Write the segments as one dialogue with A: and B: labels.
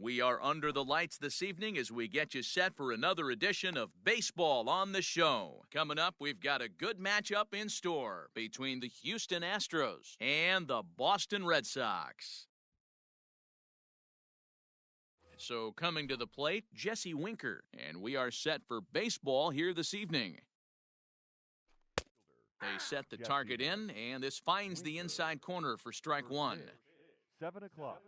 A: We are under the lights this evening as we get you set for another edition of Baseball on the Show. Coming up, we've got a good matchup in store between the Houston Astros and the Boston Red Sox. So coming to the plate, Jesse Winker, and we are set for baseball here this evening. They set the target in, and this finds the inside corner for strike one.
B: 7 o'clock.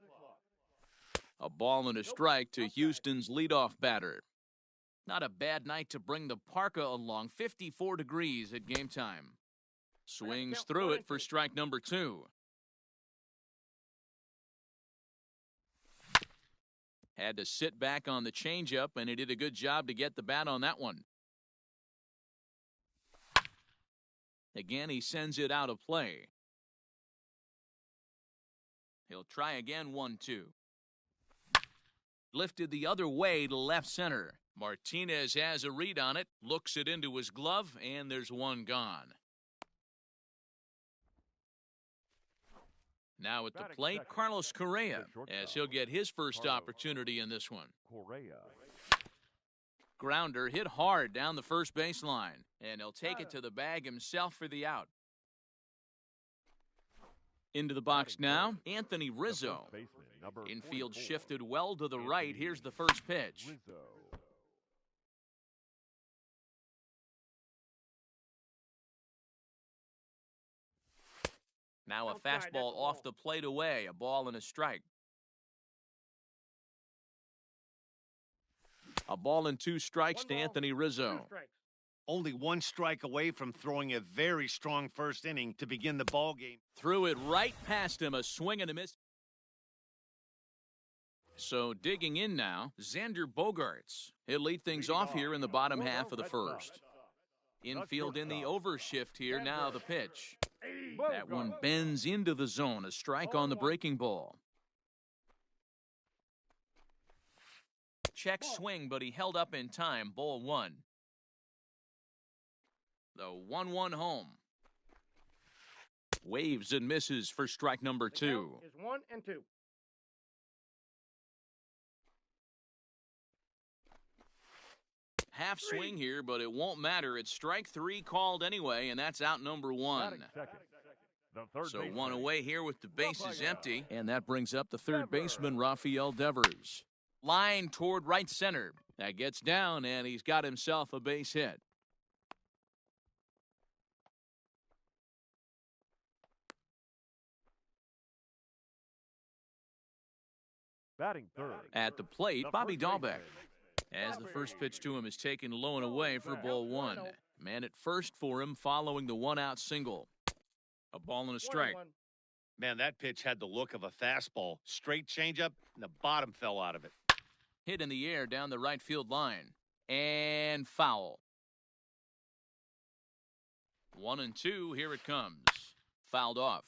A: A ball and a strike to Houston's leadoff batter. Not a bad night to bring the parka along. 54 degrees at game time. Swings through it for strike number two. Had to sit back on the changeup, and he did a good job to get the bat on that one. Again, he sends it out of play. He'll try again, 1-2. Lifted the other way to left center. Martinez has a read on it, looks it into his glove, and there's one gone. Now at the plate, Carlos Correa, as he'll get his first opportunity in this one. Grounder hit hard down the first baseline, and he'll take it to the bag himself for the out. Into the box now, Anthony Rizzo. Infield shifted well to the right. Here's the first pitch. Now a fastball off the plate away. A ball and a strike. A ball and two strikes to Anthony Rizzo.
C: Only one strike away from throwing a very strong first inning to begin the ball game.
A: Threw it right past him. A swing and a miss. So digging in now, Xander Bogaerts. He'll lead things off here in the bottom half of the first. Infield in the overshift here. Now the pitch. That one bends into the zone. A strike on the breaking ball. Check swing, but he held up in time. Ball one. The 1-1 home. Waves and misses for strike number two.
D: Is 1-2.
A: Half swing here, but it won't matter. It's strike three called anyway, and that's out number one. So one away here with the bases empty, and that brings up the third baseman, Rafael Devers. Line toward right center. That gets down, and he's got himself a base hit.
B: Batting third.
A: At the plate, Bobby Dahlbeck. As the first pitch to him is taken low and away for ball one. Man at first for him following the one-out single. A ball and a strike.
C: Man, that pitch had the look of a fastball. Straight changeup, and the bottom fell out of it.
A: Hit in the air down the right field line. And foul. 1-2, here it comes. Fouled off.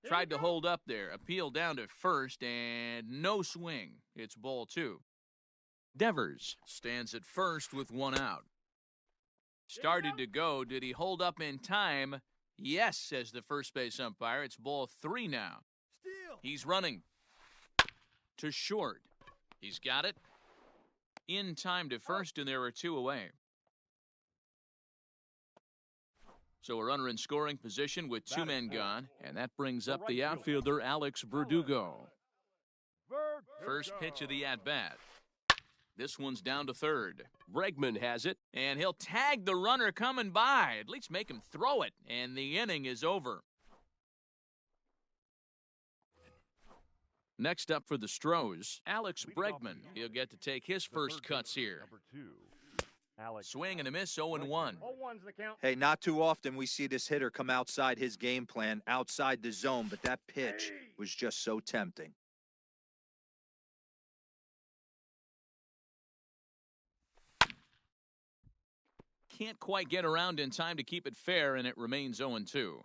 A: Tried to hold up there. Appeal down to first, and no swing. It's ball two. Devers stands at first with one out. Started to go. Did he hold up in time? Yes, says the first base umpire. It's ball three now. He's running to short. He's got it. In time to first, and there are two away. So a runner in scoring position with two men gone, and that brings up the outfielder, Alex Verdugo. First pitch of the at-bat. This one's down to third. Bregman has it, and he'll tag the runner coming by, at least make him throw it, and the inning is over. Next up for the Stros, Alex Bregman. He'll get to take his first cuts here. Swing and a miss, 0-1.
E: Hey, not too often we see this hitter come outside his game plan, outside the zone, but that pitch was just so tempting.
A: Can't quite get around in time to keep it fair, and it remains 0-2.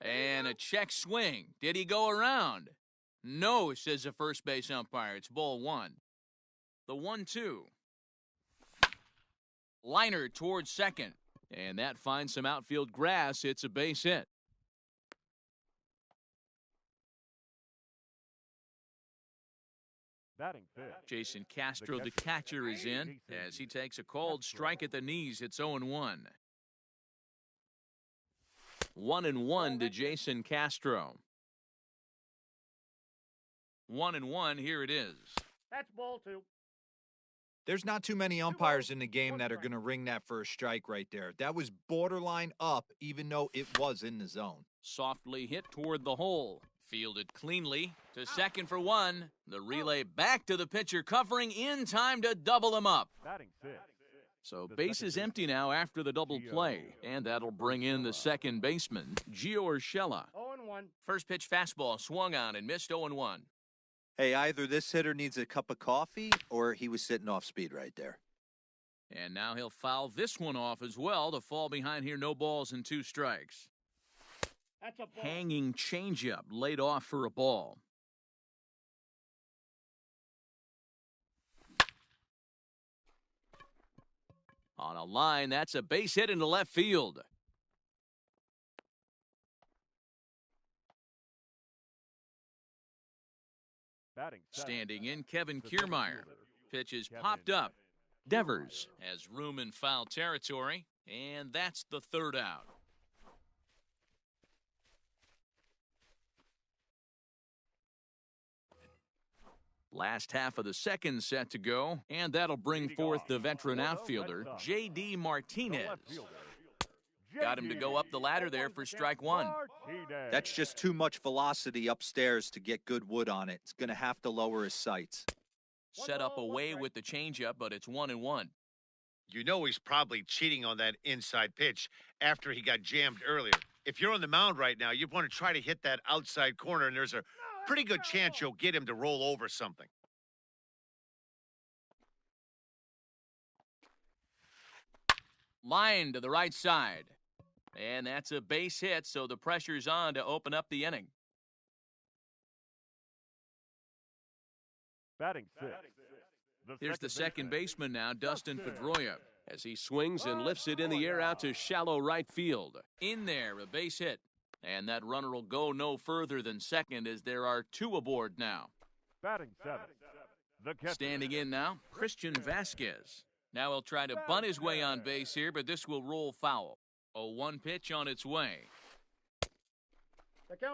A: And a check swing. Did he go around? No, says the first base umpire. It's ball one. The 1-2. Liner towards second. And that finds some outfield grass. It's a base hit.
B: Batting fifth.
A: Jason Castro, the catcher, is in as he takes a called strike at the knees. It's 0-1. 1-1 to Jason Castro. 1-1, here it is.
B: That's ball two.
E: There's not too many umpires in the game that are going to ring that first strike right there. That was borderline up, even though it was in the zone.
A: Softly hit toward the hole. Fielded cleanly to second for one. The relay back to the pitcher, covering in time to double him up.
B: Batting sixth.
A: So base is empty now after the double play, and that'll bring in the second baseman, Gio Urshela.
B: 0-1.
A: First pitch fastball swung on and missed 0-1.
E: Hey, either this hitter needs a cup of coffee or he was sitting off speed right there.
A: And now he'll foul this one off as well to fall behind here. No balls and 2 strikes.
B: That's a ball.
A: Hanging changeup laid off for a ball. On a line, that's a base hit into left field.
B: Batting seventh.
A: Standing in, Kevin Kiermaier. Pitch is popped up. Devers has room in foul territory, and that's the third out. Last half of the second set to go, and that'll bring forth the veteran outfielder, J.D. Martinez. Got him to go up the ladder there for strike one.
E: That's just too much velocity upstairs to get good wood on it. It's going to have to lower his sights.
A: Set up away with the changeup, but it's 1-1.
C: You know he's probably cheating on that inside pitch after he got jammed earlier. If you're on the mound right now, you want to try to hit that outside corner, and there's a pretty good chance you'll get him to roll over something.
A: Line to the right side. And that's a base hit, so the pressure's on to open up the inning.
B: Batting sixth.
A: Here's the second baseman now, Dustin Pedroia, as he swings and lifts it in the air out to shallow right field. In there, a base hit. And that runner will go no further than second as there are 2 aboard now.
B: Batting seventh. The catcher.
A: Standing in now, Christian Vasquez. Now he'll try to bunt his way on base here, but this will roll foul. A 1 pitch on its way.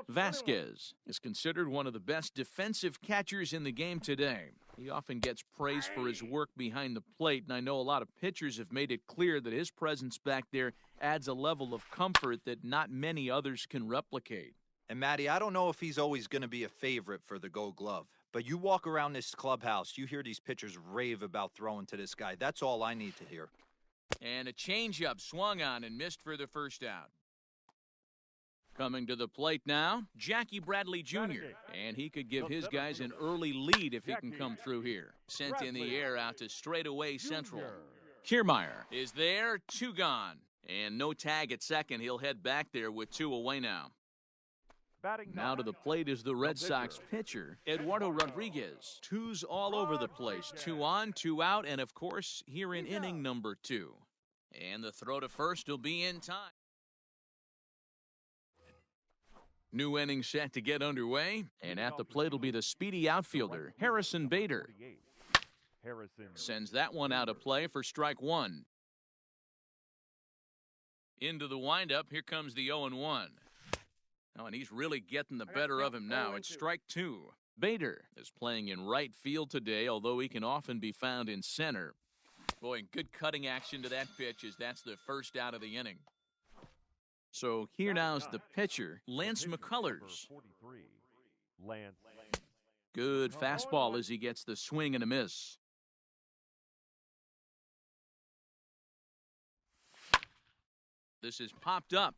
A: Vasquez is considered one of the best defensive catchers in the game today. He often gets praise for his work behind the plate, and I know a lot of pitchers have made it clear that his presence back there adds a level of comfort that not many others can replicate.
E: And, Matty, I don't know if he's always going to be a favorite for the Gold Glove, but you walk around this clubhouse, you hear these pitchers rave about throwing to this guy. That's all I need to hear.
A: And a changeup swung on and missed for the first out. Coming to the plate now, Jackie Bradley Jr., and he could give his guys an early lead if he can come through here. Sent in the air out to straightaway central. Kiermaier is there, 2 gone. And no tag at second. He'll head back there with 2 away now. Now to the plate is the Red Sox pitcher, Eduardo Rodriguez. 2s all over the place. 2 on, 2 out, and of course, here in inning number 2. And the throw to first will be in time. New inning set to get underway, and at the plate will be the speedy outfielder, Harrison Bader. Sends that one out of play for strike 1. Into the windup, here comes the 0-1. Oh, and he's really getting the better of him now. It's strike 2. Bader is playing in right field today, although he can often be found in center. Boy, good cutting action to that pitch as that's the first out of the inning. So here now is the pitcher, Lance McCullers. Good fastball as he gets the swing and a miss. This is popped up.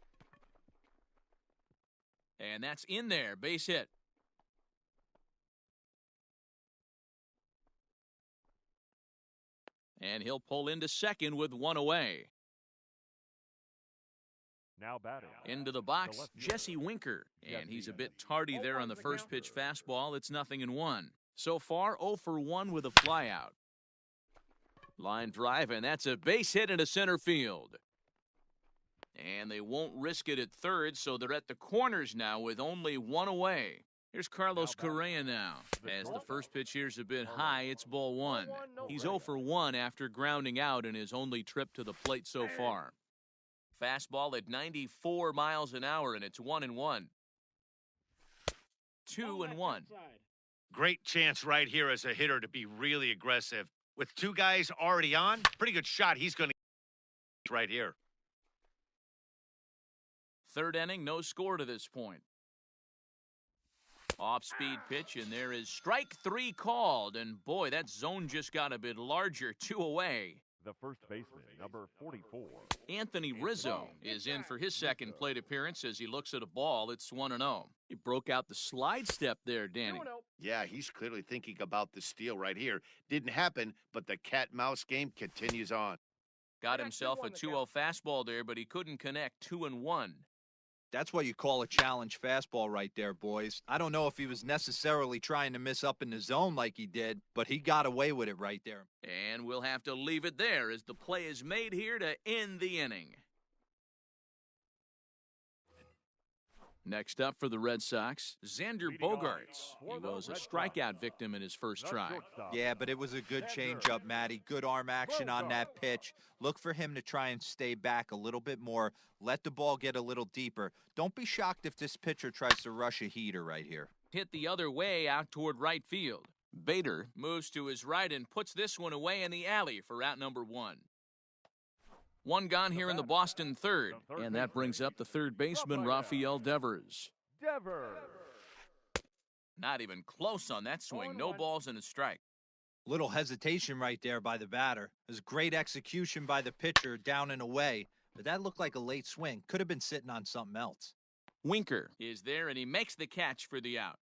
A: And that's in there, base hit. And he'll pull into second with 1 away.
B: Now batting.
A: Into the box, Jesse Winker. And he's a bit tardy there on the first pitch fastball. It's 0-1. So far, 0 for 1 with a flyout. Line drive, and that's a base hit into center field. And they won't risk it at third, so they're at the corners now with only one away. Here's Carlos Correa now. As the first pitch here's a bit high, it's ball one. He's 0 for 1 after grounding out in his only trip to the plate so far. Fastball at 94 miles an hour, and it's 1-1. 2-1.
C: Great chance right here as a hitter to be really aggressive. With two guys already on, pretty good shot. He's going to right here.
A: Third inning, no score to this point. Off-speed pitch, and there is strike 3 called. And boy, that zone just got a bit larger, 2 away.
B: The first baseman, number 44.
A: Anthony Rizzo is in for his second plate appearance as he looks at a ball. It's 1-0. He broke out the slide step there, Danny.
C: Yeah, he's clearly thinking about the steal right here. Didn't happen, but the cat-mouse game continues on.
A: Got himself a 2-0 fastball there, but he couldn't connect. 2-1.
E: That's what you call a challenge fastball right there, boys. I don't know if he was necessarily trying to miss up in the zone like he did, but he got away with it right there.
A: And we'll have to leave it there as the play is made here to end the inning. Next up for the Red Sox, Xander Bogaerts. He was a strikeout victim in his first try.
E: Yeah, but it was a good changeup, Matty. Good arm action on that pitch. Look for him to try and stay back a little bit more. Let the ball get a little deeper. Don't be shocked if this pitcher tries to rush a heater right here.
A: Hit the other way out toward right field. Bader moves to his right and puts this one away in the alley for out number 1. One gone here in the Boston third, and that brings up the third baseman, Rafael Devers. Not even close on that swing. No balls and a strike.
E: Little hesitation right there by the batter. It was great execution by the pitcher down and away, but that looked like a late swing. Could have been sitting on something else.
A: Winker is there, and he makes the catch for the out.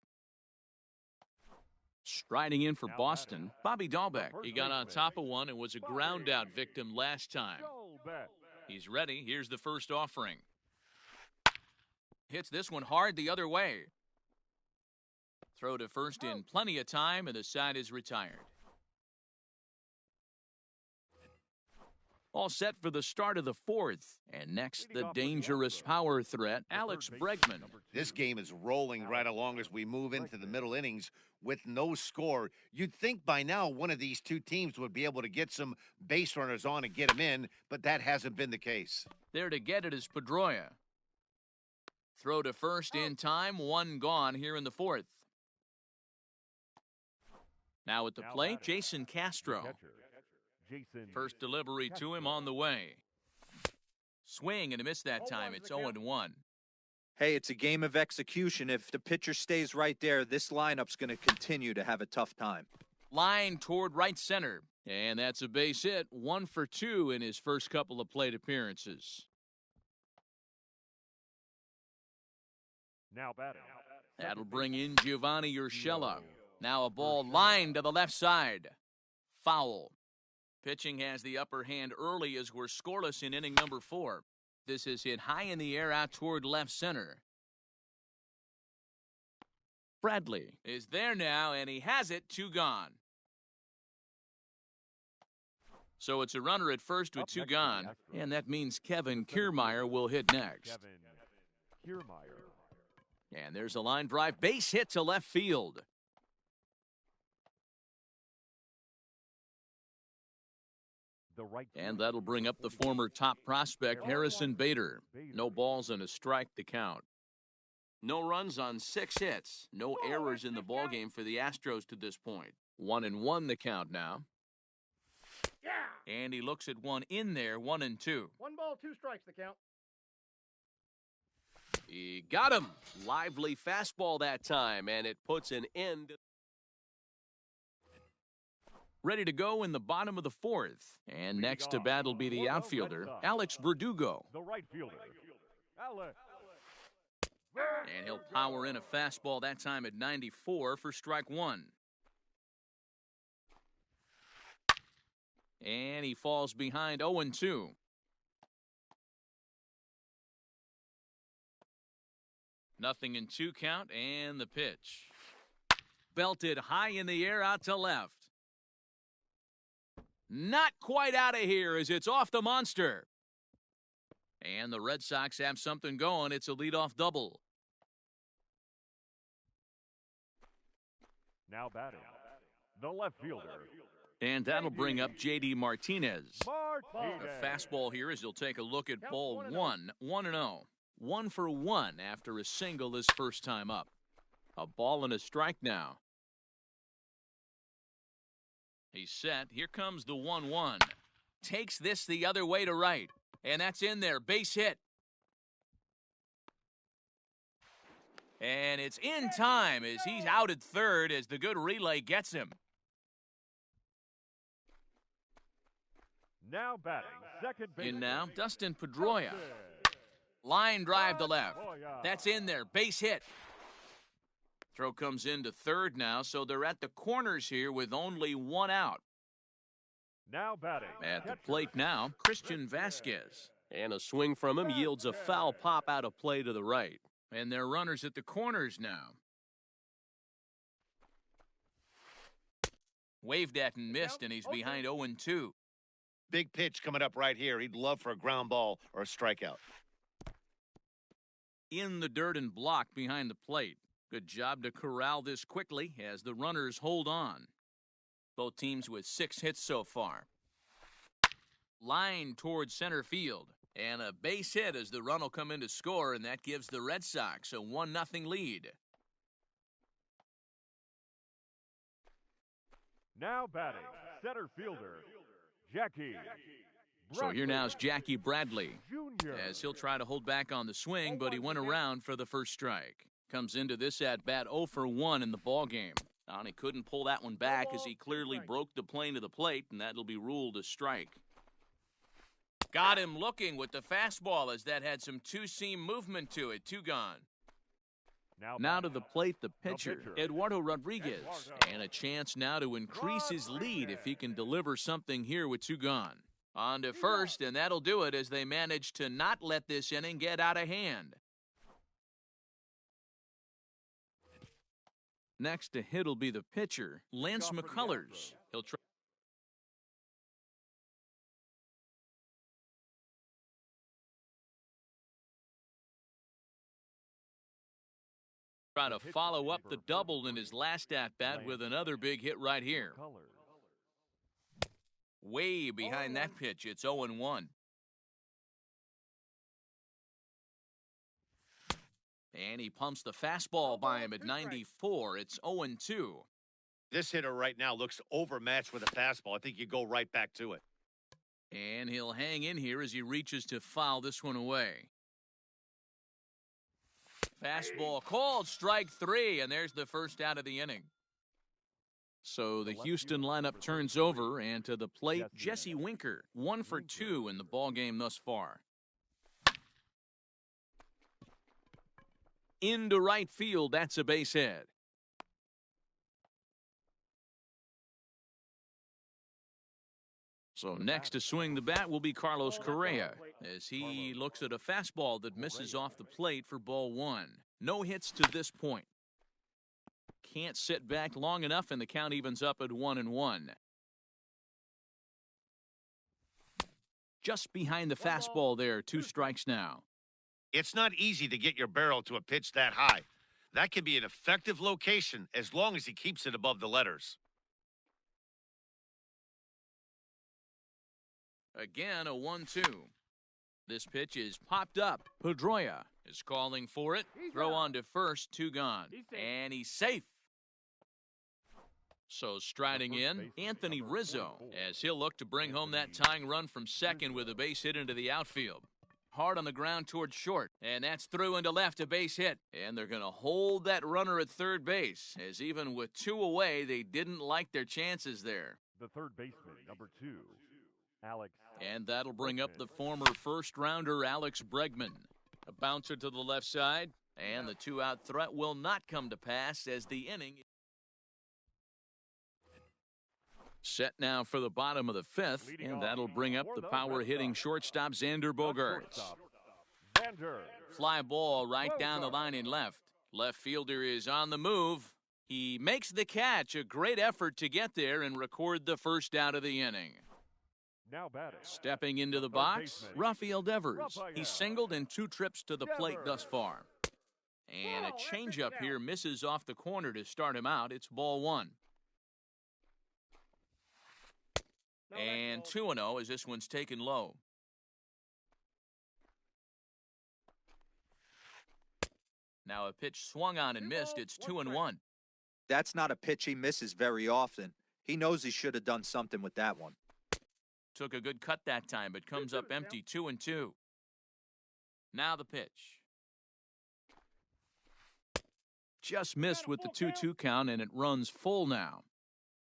A: Striding in for Boston, Bobby Dahlbeck. He got on top of one and was a ground out victim last time. He's ready. Here's the first offering. Hits this one hard the other way. Throw to first in plenty of time, and the side is retired. All set for the start of the fourth. And next, the dangerous power threat, Alex Bregman.
C: This game is rolling right along as we move into the middle innings with no score. You'd think by now one of these two teams would be able to get some base runners on and get them in, but that hasn't been the case.
A: There to get it is Pedroia. Throw to first in time, one gone here in the fourth. Now at the plate, Jason Castro. First delivery to him on the way. Swing and a miss that time. It's 0-1.
E: Hey, it's a game of execution. If the pitcher stays right there, this lineup's going to continue to have a tough time.
A: Line toward right center. And that's a base hit. 1 for 2 in his first couple of plate appearances.
B: Now batting.
A: That'll bring in Giovanni Urshela. Now a ball lined to the left side. Foul. Pitching has the upper hand early as we're scoreless in inning number 4. This is hit high in the air out toward left center. Bradley is there now, and he has it. 2 gone. So it's a runner at first with 2 gone, and that means Kevin Kiermaier will hit next. And there's a line drive, base hit to left field. And that'll bring up the former top prospect, Harrison Bader. No balls and a strike to count. No runs on 6 hits. No errors in the ballgame for the Astros to this point. 1-1 the count now. And he looks at one in there, 1-2.
D: 1 ball, 2 strikes the count.
A: He got him. Lively fastball that time, and it puts an end. Ready to go in the bottom of the 4th. And next to bat will be the outfielder, Alex Verdugo.
B: The right fielder, Alex.
A: And he'll power in a fastball that time at 94 for strike 1. And he falls behind 0-2. Nothing in 2 count, and the pitch. Belted high in the air out to left. Not quite out of here as it's off the monster. And the Red Sox have something going. It's a leadoff double.
B: Now batting, the left fielder.
A: And that'll bring up J.D. Martinez.
B: Martinez.
A: A fastball here as he'll take a look at ball 1, 1-0. 1 for 1 after a single his first time up. A ball and a strike now. He's set. Here comes the 1-1. Takes this the other way to right. And that's in there. Base hit. And it's in time as he's out at third as the good relay gets him.
B: Now batting, second base.
A: In now, Dustin Pedroia. Line drive to left. That's in there. Base hit. Throw comes into third now, so they're at the corners here with only one out.
B: Now batting.
A: At the plate now, Christian Vasquez. And a swing from him yields a foul pop out of play to the right. And they're runners at the corners now. Waved at and missed, and he's behind 0-2.
C: Big pitch coming up right here. He'd love for a ground ball or a strikeout.
A: In the dirt and blocked behind the plate. Good job to corral this quickly as the runners hold on. Both teams with 6 hits so far. Line towards center field. And a base hit as the run will come in to score, and that gives the Red Sox a 1-0 lead.
B: Now batting, center fielder, Jackie.
A: So here now is Jackie Bradley
B: Jr.
A: as he'll try to hold back on the swing, but he went around for the first strike. Comes into this at-bat 0 for 1 in the ballgame. And he couldn't pull that one back as he clearly broke the plane of the plate, and that'll be ruled a strike. Got him looking with the fastball as that had some two-seam movement to it. 2 gone. Now to the plate, the pitcher, Eduardo Rodriguez. And a chance now to increase his lead if he can deliver something here with 2 gone. On to first, and that'll do it as they manage to not let this inning get out of hand. Next to hit will be the pitcher, Lance McCullers. He'll try to follow up the double in his last at-bat with another big hit right here. Way behind that pitch, it's 0-1. And he pumps the fastball by him at 94. It's 0-2.
C: This hitter right now looks overmatched with a fastball. I think you go right back to it.
A: And he'll hang in here as he reaches to foul this one away. Fastball called, strike 3, and there's the first out of the inning. So the Houston lineup turns over, and to the plate, Jesse Winker, 1 for 2 in the ballgame thus far. Into right field, that's a base hit. So next to swing the bat will be Carlos Correa as he looks at a fastball that misses off the plate for ball 1. No hits to this point. Can't sit back long enough, and the count evens up at 1-1. Just behind the fastball there, 2 strikes now.
C: It's not easy to get your barrel to a pitch that high. That can be an effective location as long as he keeps it above the letters.
A: Again, a 1-2. This pitch is popped up. Pedroia is calling for it. Throw on to first, 2 gone. And he's safe. So striding in, Anthony Rizzo, as he'll look to bring home that tying run from second with a base hit into the outfield. Hard on the ground towards short, and that's through into left, a base hit. And they're going to hold that runner at third base, as even with 2 away, they didn't like their chances there.
B: The third baseman, number 2, Alex.
A: And that'll bring up the former first-rounder Alex Bregman. A bouncer to the left side, and the 2-out threat will not come to pass as the inning. Set now for the bottom of the 5th, and that'll bring up the power-hitting shortstop Xander Bogaerts. Fly ball right down the line in left. Left fielder is on the move. He makes the catch. A great effort to get there and record the first out of the inning.
B: Now batting.
A: Stepping into the
B: third
A: box,
B: baseman,
A: Rafael Devers.
B: Rafael.
A: He's singled in 2 trips to the plate thus
B: Devers.
A: far. And a changeup here misses off the corner to start him out. It's ball 1. And 2-0 as this one's taken low. Now a pitch swung on and missed. It's 2-1.
E: That's not a pitch he misses very often. He knows he should have done something with that one.
A: Took a good cut that time, but comes up empty. 2-2. Now the pitch. Just missed with the 2-2 count, and it runs full now.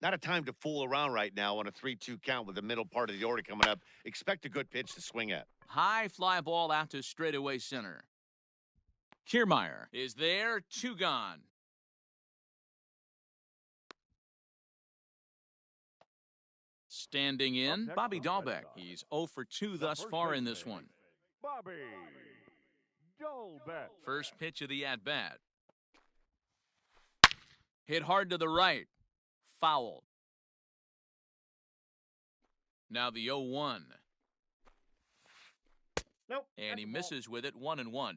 C: Not a time to fool around right now on a 3-2 count with the middle part of the order coming up. Expect a good pitch to swing at.
A: High fly ball out to straightaway center. Kiermaier is there. 2 gone. Standing in, Bobby Dahlbeck. He's 0 for 2 thus far in this one.
B: Bobby Dahlbeck.
A: First pitch of the at-bat. Hit hard to the right. Foul. Now the 0-1.
C: Nope.
A: And he misses with it. 1-1.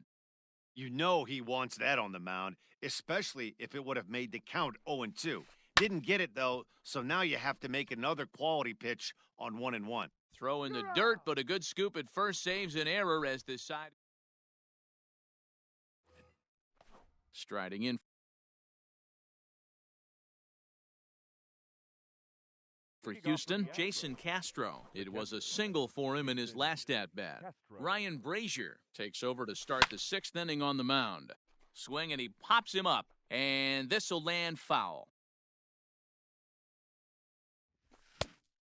C: You know he wants that on the mound, especially if it would have made the count 0-2. Didn't get it, though, so now you have to make another quality pitch on 1-1.
A: Throw in the dirt, but a good scoop at first saves an error as this side. Striding in for Houston, Jason Castro. It was a single for him in his last at-bat. Ryan Brazier takes over to start the 6th inning on the mound. Swing, and he pops him up, and this will land foul.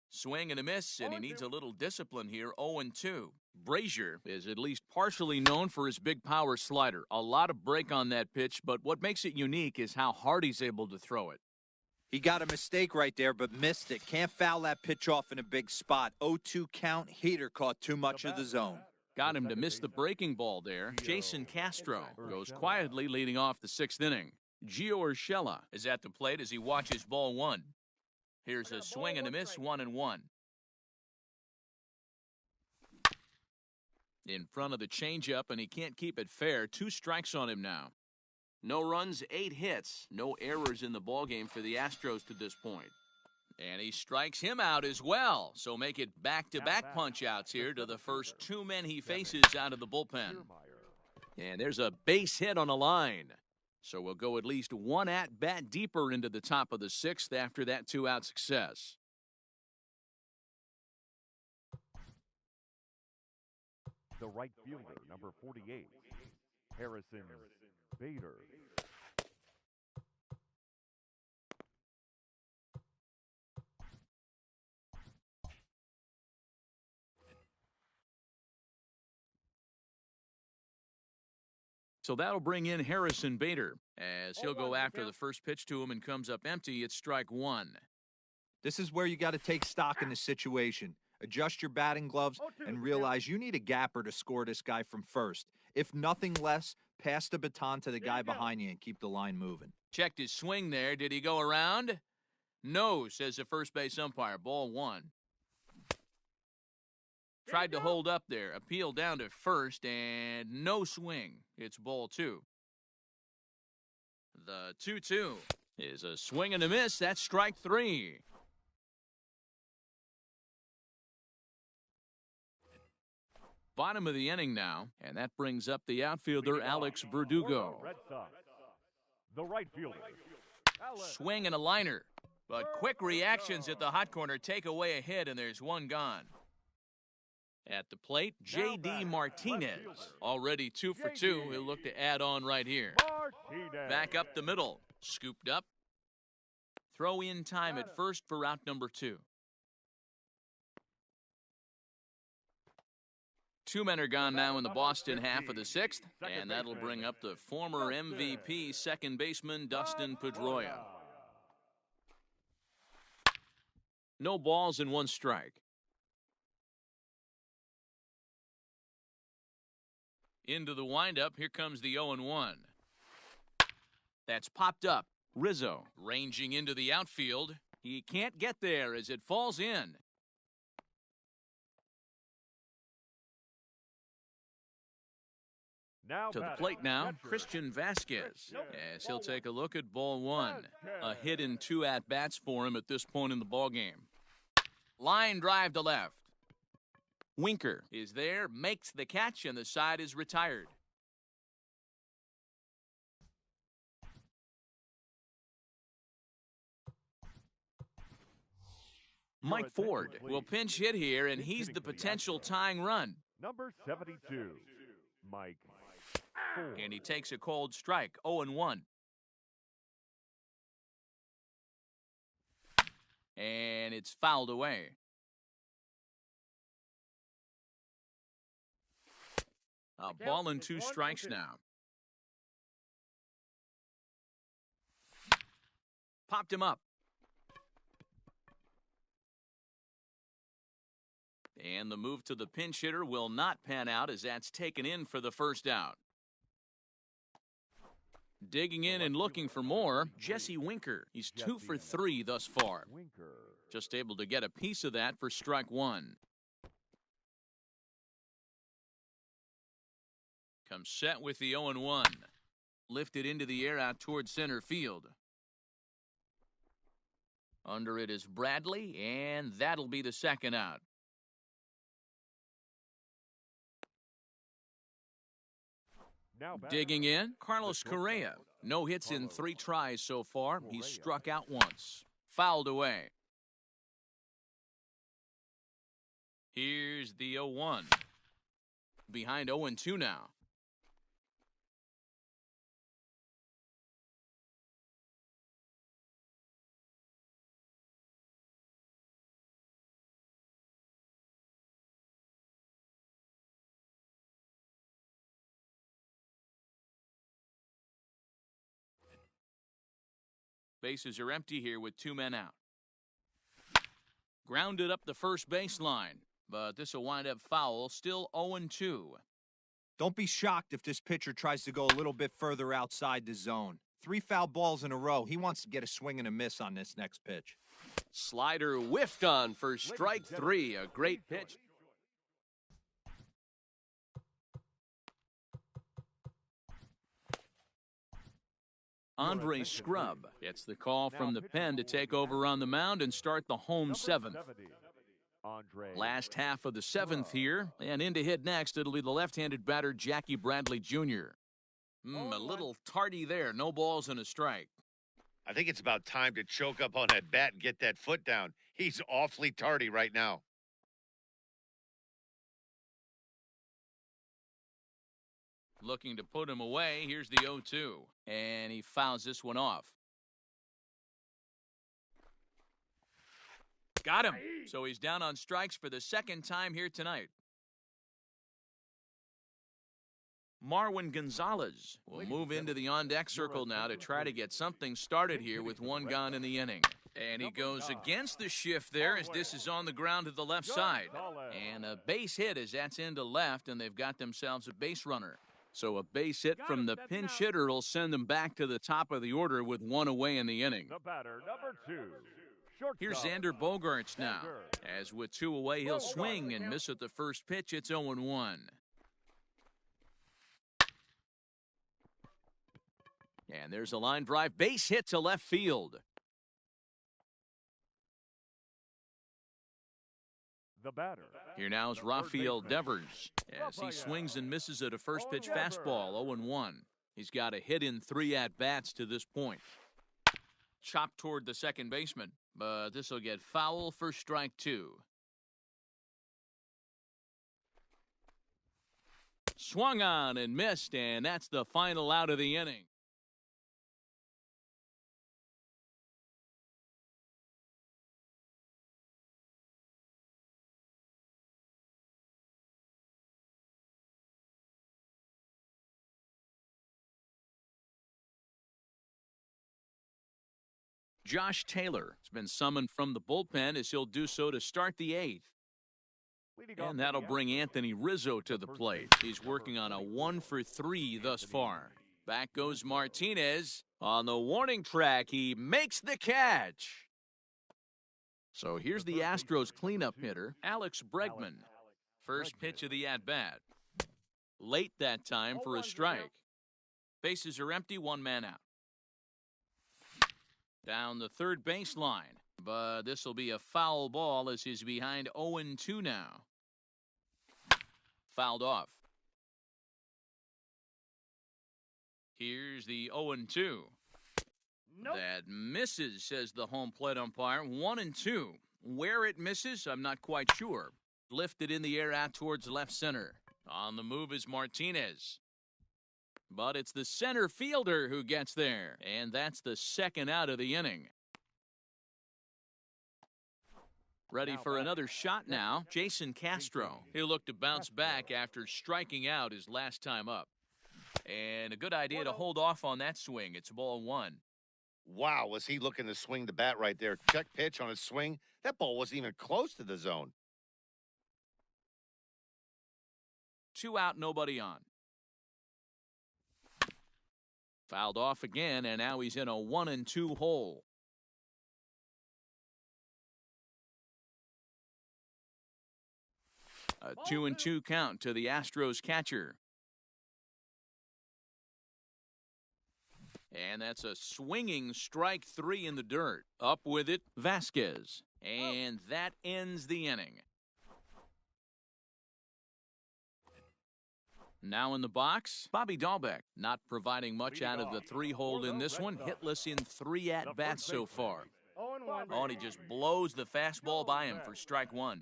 A: Swing and a miss, and he needs a little discipline here. 0-2. Brazier is at least partially known for his big power slider. A lot of break on that pitch, but what makes it unique is how hard he's able to throw it.
E: He got a mistake right there, but missed it. Can't foul that pitch off in a big spot. 0-2 count. Heater caught too much of the zone.
A: Got him to miss the breaking ball there. Jason Castro goes quietly leading off the 6th inning. Gio Urshela is at the plate as he watches ball 1. Here's a swing and a miss. 1-1. In front of the changeup, and he can't keep it fair. 2 strikes on him now. No runs, 8 hits. No errors in the ballgame for the Astros to this point. And he strikes him out as well. So make it back-to-back punch-outs here to the first 2 men he faces out of the bullpen. And there's a base hit on a line. So we'll go at least 1 at-bat deeper into the top of the 6th after that 2-out success.
B: The right fielder, number 48, Harrison Bader.
A: So that'll bring in Harrison Bader as he'll go after the first pitch to him and comes up empty. It's strike 1.
E: This is where you got to take stock in the situation. Adjust your batting gloves and realize you need a gapper to score this guy from first. If nothing less, pass the baton to the guy behind you and keep the line moving.
A: Checked his swing there. Did he go around? No, says the first base umpire. Ball 1. Tried to hold up there. Appeal down to first, and no swing. It's ball 2. The 2-2 is a swing and a miss. That's strike 3. Bottom of the inning now, and that brings up the outfielder, Alex Verdugo.
B: Red Sox, the right fielder.
A: Swing and a liner, but quick reactions at the hot corner take away a hit, and there's 1 gone. At the plate, J.D. Martinez, already 2 for 2. He'll look to add on right here. Back up the middle, scooped up. Throw in time at first for out number 2. 2 men are gone now in the Boston half of the 6th, and that'll bring up the former MVP second baseman Dustin Pedroia. No balls and 1 strike. Into the windup, here comes the 0-1. That's popped up. Rizzo ranging into the outfield. He can't get there as it falls in.
B: Now
A: To the
B: batting,
A: plate now,
B: catcher.
A: Christian Vasquez.
B: Nope.
A: As he'll take a look at ball one. A
B: Vasquez.
A: hit in 2 at-bats for him at this point in the ballgame. Line drive to left. Winker is there, makes the catch, and the side is retired. Mike Ford will pinch hit here, and he's the potential tying run.
B: Number 72, Mike Ford.
A: And he takes a cold strike, 0-1. And it's fouled away. A ball and 2 strikes now. Popped him up. And the move to the pinch hitter will not pan out as that's taken in for the first out. Digging in and looking for more, Jesse Winker. He's 2 for 3 thus far.
B: Winker.
A: Just able to get a piece of that for strike 1. Comes set with the 0-1. Lifted into the air out towards center field. Under it is Bradley, and that'll be the second out.
B: Now batting,
A: Digging in, Carlos Correa. No hits in 3 tries so far. He's struck out once. Fouled away. Here's the 0-1. Behind 0-2 now. Bases are empty here with 2 men out. Grounded up the first baseline, but this will wind up foul, still 0-2.
E: Don't be shocked if this pitcher tries to go a little bit further outside the zone. 3 foul balls in a row. He wants to get a swing and a miss on this next pitch.
A: Slider whiffed on for strike 3. A great pitch. Andre Scrub gets the call from the pen to take over on the mound and start the home
B: number
A: 7th.
B: 70, Andre.
A: Last half of the 7th here, and in to hit next, it'll be the left-handed batter Jackie Bradley Jr. A little tardy there, no balls and a strike.
C: I think it's about time to choke up on that bat and get that foot down. He's awfully tardy right now.
A: Looking to put him away, here's the 0-2, and he fouls this one off. Got him. So he's down on strikes for the second time here tonight. Marwin Gonzalez will move into the on-deck circle now to try to get something started here with 1 gone in the inning. And he goes against the shift there as this is on the ground to the left side. And a base hit as that's into left, and they've got themselves a base runner. So a base hit from the pinch hitter will send them back to the top of the order with 1 away in the inning.
B: The batter, number 2. Shortstop.
A: Here's Xander Bogaerts now. As with 2 away, he'll swing and miss at the first pitch. It's 0-1. And there's a line drive base hit to left field.
B: The batter.
A: Here now is Rafael Devers as he swings and misses at a first pitch fastball, 0-1. He's got a hit in 3 at-bats to this point. Chopped toward the second baseman, but this will get foul for strike 2. Swung on and missed, and that's the final out of the inning. Josh Taylor has been summoned from the bullpen as he'll do so to start the 8th. And that'll bring Anthony Rizzo to the plate. He's working on a 1 for 3 thus far. Back goes Martinez. On the warning track, he makes the catch. So here's the Astros cleanup hitter, Alex Bregman. First pitch of the at-bat. Late that time for a strike. Bases are empty, one man out. Down the third baseline, but this will be a foul ball as he's behind 0-2 now. Fouled off. Here's the 0-2. Nope. That misses, says the home plate umpire. 1-2. Where it misses, I'm not quite sure. Lifted in the air out towards left center. On the move is Martinez. But it's the center fielder who gets there. And that's the second out of the inning. Ready for another shot now, Jason Castro. He'll look to bounce back after striking out his last time up. And a good idea to hold off on that swing. It's ball one.
C: Wow, was he looking to swing the bat right there? Check pitch on his swing. That ball wasn't even close to the zone.
A: 2 out, nobody on. Fouled off again, and now he's in a 1-2 hole. A 2-2 count to the Astros catcher. And that's a swinging strike 3 in the dirt. Up with it, Vasquez. And that ends the inning. Now in the box, Bobby Dahlbeck, not providing much out of the 3-hole in this one. Hitless in 3 at-bats so far. Oh, and he just blows the fastball by him for strike 1.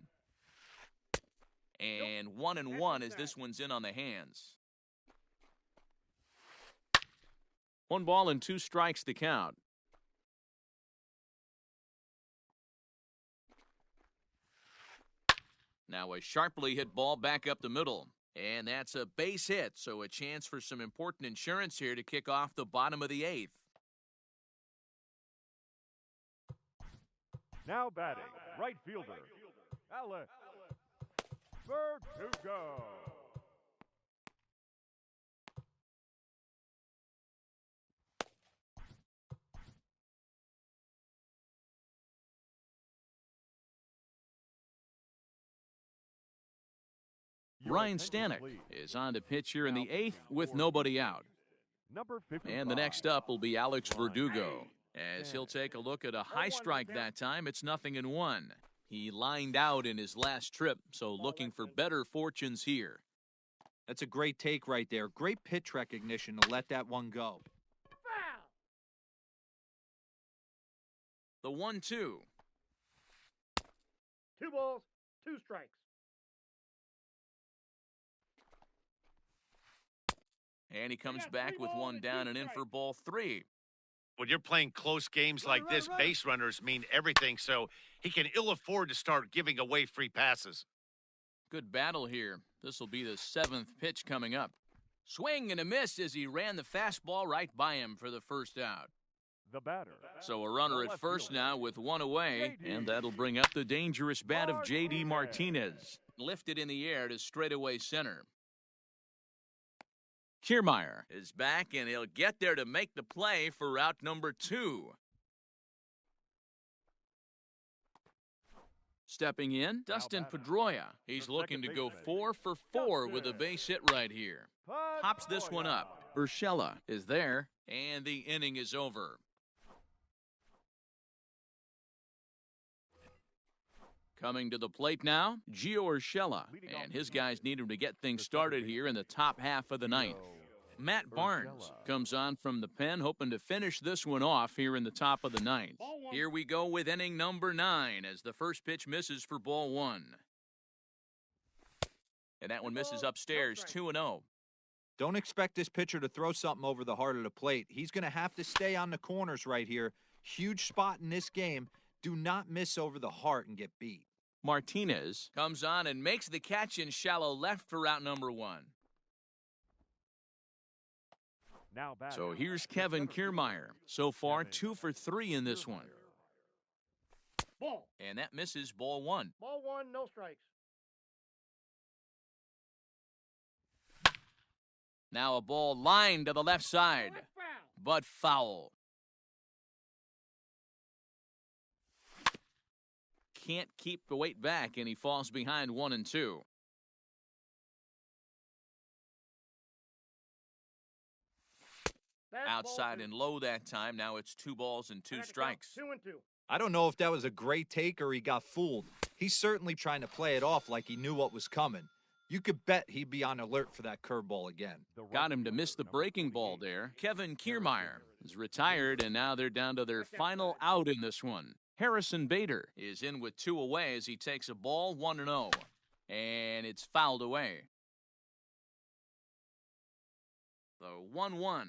A: And 1-1 as this one's in on the hands. 1 ball and 2 strikes to count. Now a sharply hit ball back up the middle. And that's a base hit, so a chance for some important insurance here to kick off the bottom of the 8th.
B: Now batting, right fielder, Alex Verdugo.
A: Ryan Stanek is on to pitch here in the 8th with nobody out. And the next up will be Alex Verdugo, as he'll take a look at a high strike that time. It's 0-1. He lined out in his last trip, so looking for better fortunes here.
E: That's a great take right there. Great pitch recognition to let that one go.
A: The 1-2.
D: 2 balls, 2 strikes.
A: And he comes back with 1 down and in for ball 3.
C: When you're playing close games like this, base runners mean everything, so he can ill afford to start giving away free passes.
A: Good battle here. This will be the 7th pitch coming up. Swing and a miss as he ran the fastball right by him for the first out.
B: The batter.
A: So a runner at first now with 1 away, and that'll bring up the dangerous bat of J.D. Martinez. Lifted in the air to straightaway center. Kiermaier is back, and he'll get there to make the play for out number 2. Stepping in, Dustin Pedroia. He's looking to go 4 for 4 with a base hit right here. Pops this one up. Urshela is there, and the inning is over. Coming to the plate now, Gio Urshela, and his guys need him to get things started here in the top half of the 9th. Matt Barnes comes on from the pen, hoping to finish this one off here in the top of the 9th. Here we go with inning number 9 as the first pitch misses for ball 1. And that one misses upstairs, 2-0.
E: Don't expect this pitcher to throw something over the heart of the plate. He's going to have to stay on the corners right here. Huge spot in this game. Do not miss over the heart and get beat.
A: Martinez comes on and makes the catch in shallow left for out number 1.
B: Now back.
A: So here's Kevin Kiermaier. So far, 2 for 3 in this one.
D: Ball.
A: And that misses ball 1.
D: Ball 1, no strikes.
A: Now a ball lined to the left side, but foul. Can't keep the weight back, and he falls behind 1-2.
D: That's
A: Outside
D: ball
A: and low that time. Now it's 2 balls and 2
D: 2.
A: strikes.
D: 2-2.
E: I don't know if that was a great take or he got fooled. He's certainly trying to play it off like he knew what was coming. You could bet he'd be on alert for that curveball again.
A: Got him to miss the breaking ball there. Kevin Kiermaier is retired, and now they're down to their final out in this one. Harrison Bader is in with 2 away as he takes a ball 1-0, and it's fouled away. The 1-1.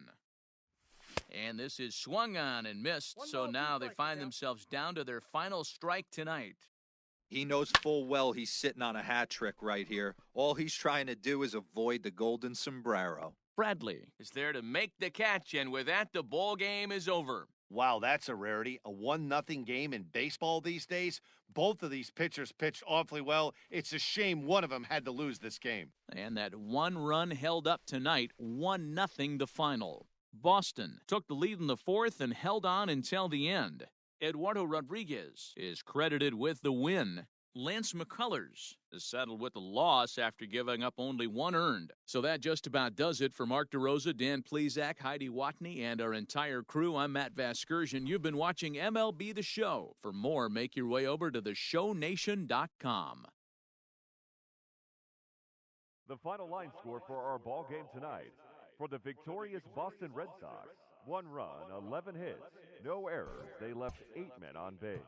A: And this is swung on and missed, so now they find themselves down to their final strike tonight.
E: He knows full well he's sitting on a hat trick right here. All he's trying to do is avoid the golden sombrero.
A: Bradley is there to make the catch, and with that, the ball game is over.
F: Wow, that's a rarity. A 1-0 game in baseball these days. Both of these pitchers pitched awfully well. It's a shame one of them had to lose this game.
A: And that 1 run held up tonight, 1-0 the final. Boston took the lead in the 4th and held on until the end. Eduardo Rodriguez is credited with the win. Lance McCullers is settled with the loss after giving up only 1 earned. So that just about does it for Mark DeRosa, Dan Plezak, Heidi Watney, and our entire crew. I'm Matt Vasgersian. You've been watching MLB The Show. For more, make your way over to theshownation.com.
B: The final line score for our ball game tonight. For the victorious Boston Red Sox, 1 run, 11 hits, no errors. They left 8 men on base.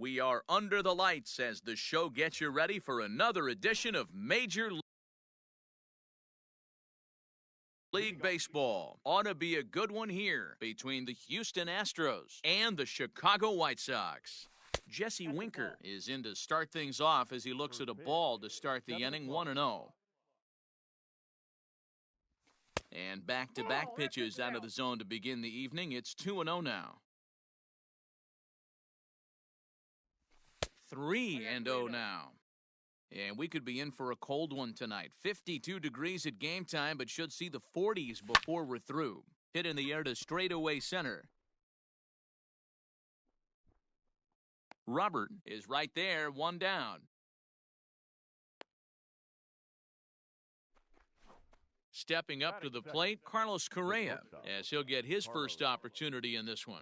A: We are under the lights as the show gets you ready for another edition of Major League Baseball. Ought to be a good one here between the Houston Astros and the Chicago White Sox. Jesse Winker is in to start things off as he looks at a ball to start the inning 1-0. And back-to-back pitches out of the zone to begin the evening. It's 2-0 now. 3-0 now. And we could be in for a cold one tonight. 52 degrees at game time, but should see the 40s before we're through. Hit in the air to straightaway center. Robert is right there, 1 down. Stepping up to the plate, Carlos Correa, as he'll get his first opportunity in this one.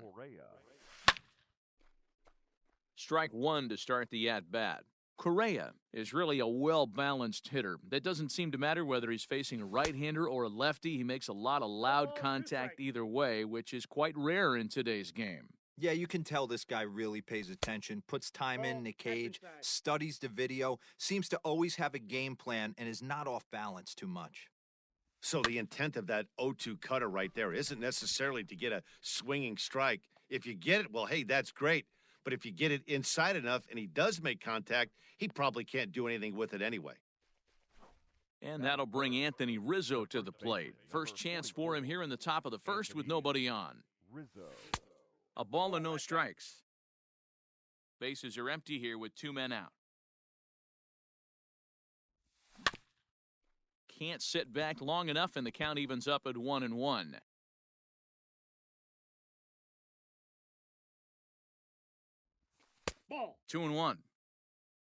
A: Strike 1 to start the at-bat. Correa is really a well-balanced hitter. That doesn't seem to matter whether he's facing a right-hander or a lefty. He makes a lot of loud contact either way, which is quite rare in today's game.
E: Yeah, you can tell this guy really pays attention, puts time in the cage, studies the video, seems to always have a game plan, and is not off balance too much.
F: So the intent of that 0-2 cutter right there isn't necessarily to get a swinging strike. If you get it, well, hey, that's great. But if you get it inside enough and he does make contact, he probably can't do anything with it anyway.
A: And that'll bring Anthony Rizzo to the plate. First chance for him here in the top of the first with nobody on. A ball and no strikes. Bases are empty here with 2 men out. Can't sit back long enough, and the count evens up at 1-1.
D: Ball.
A: 2-1.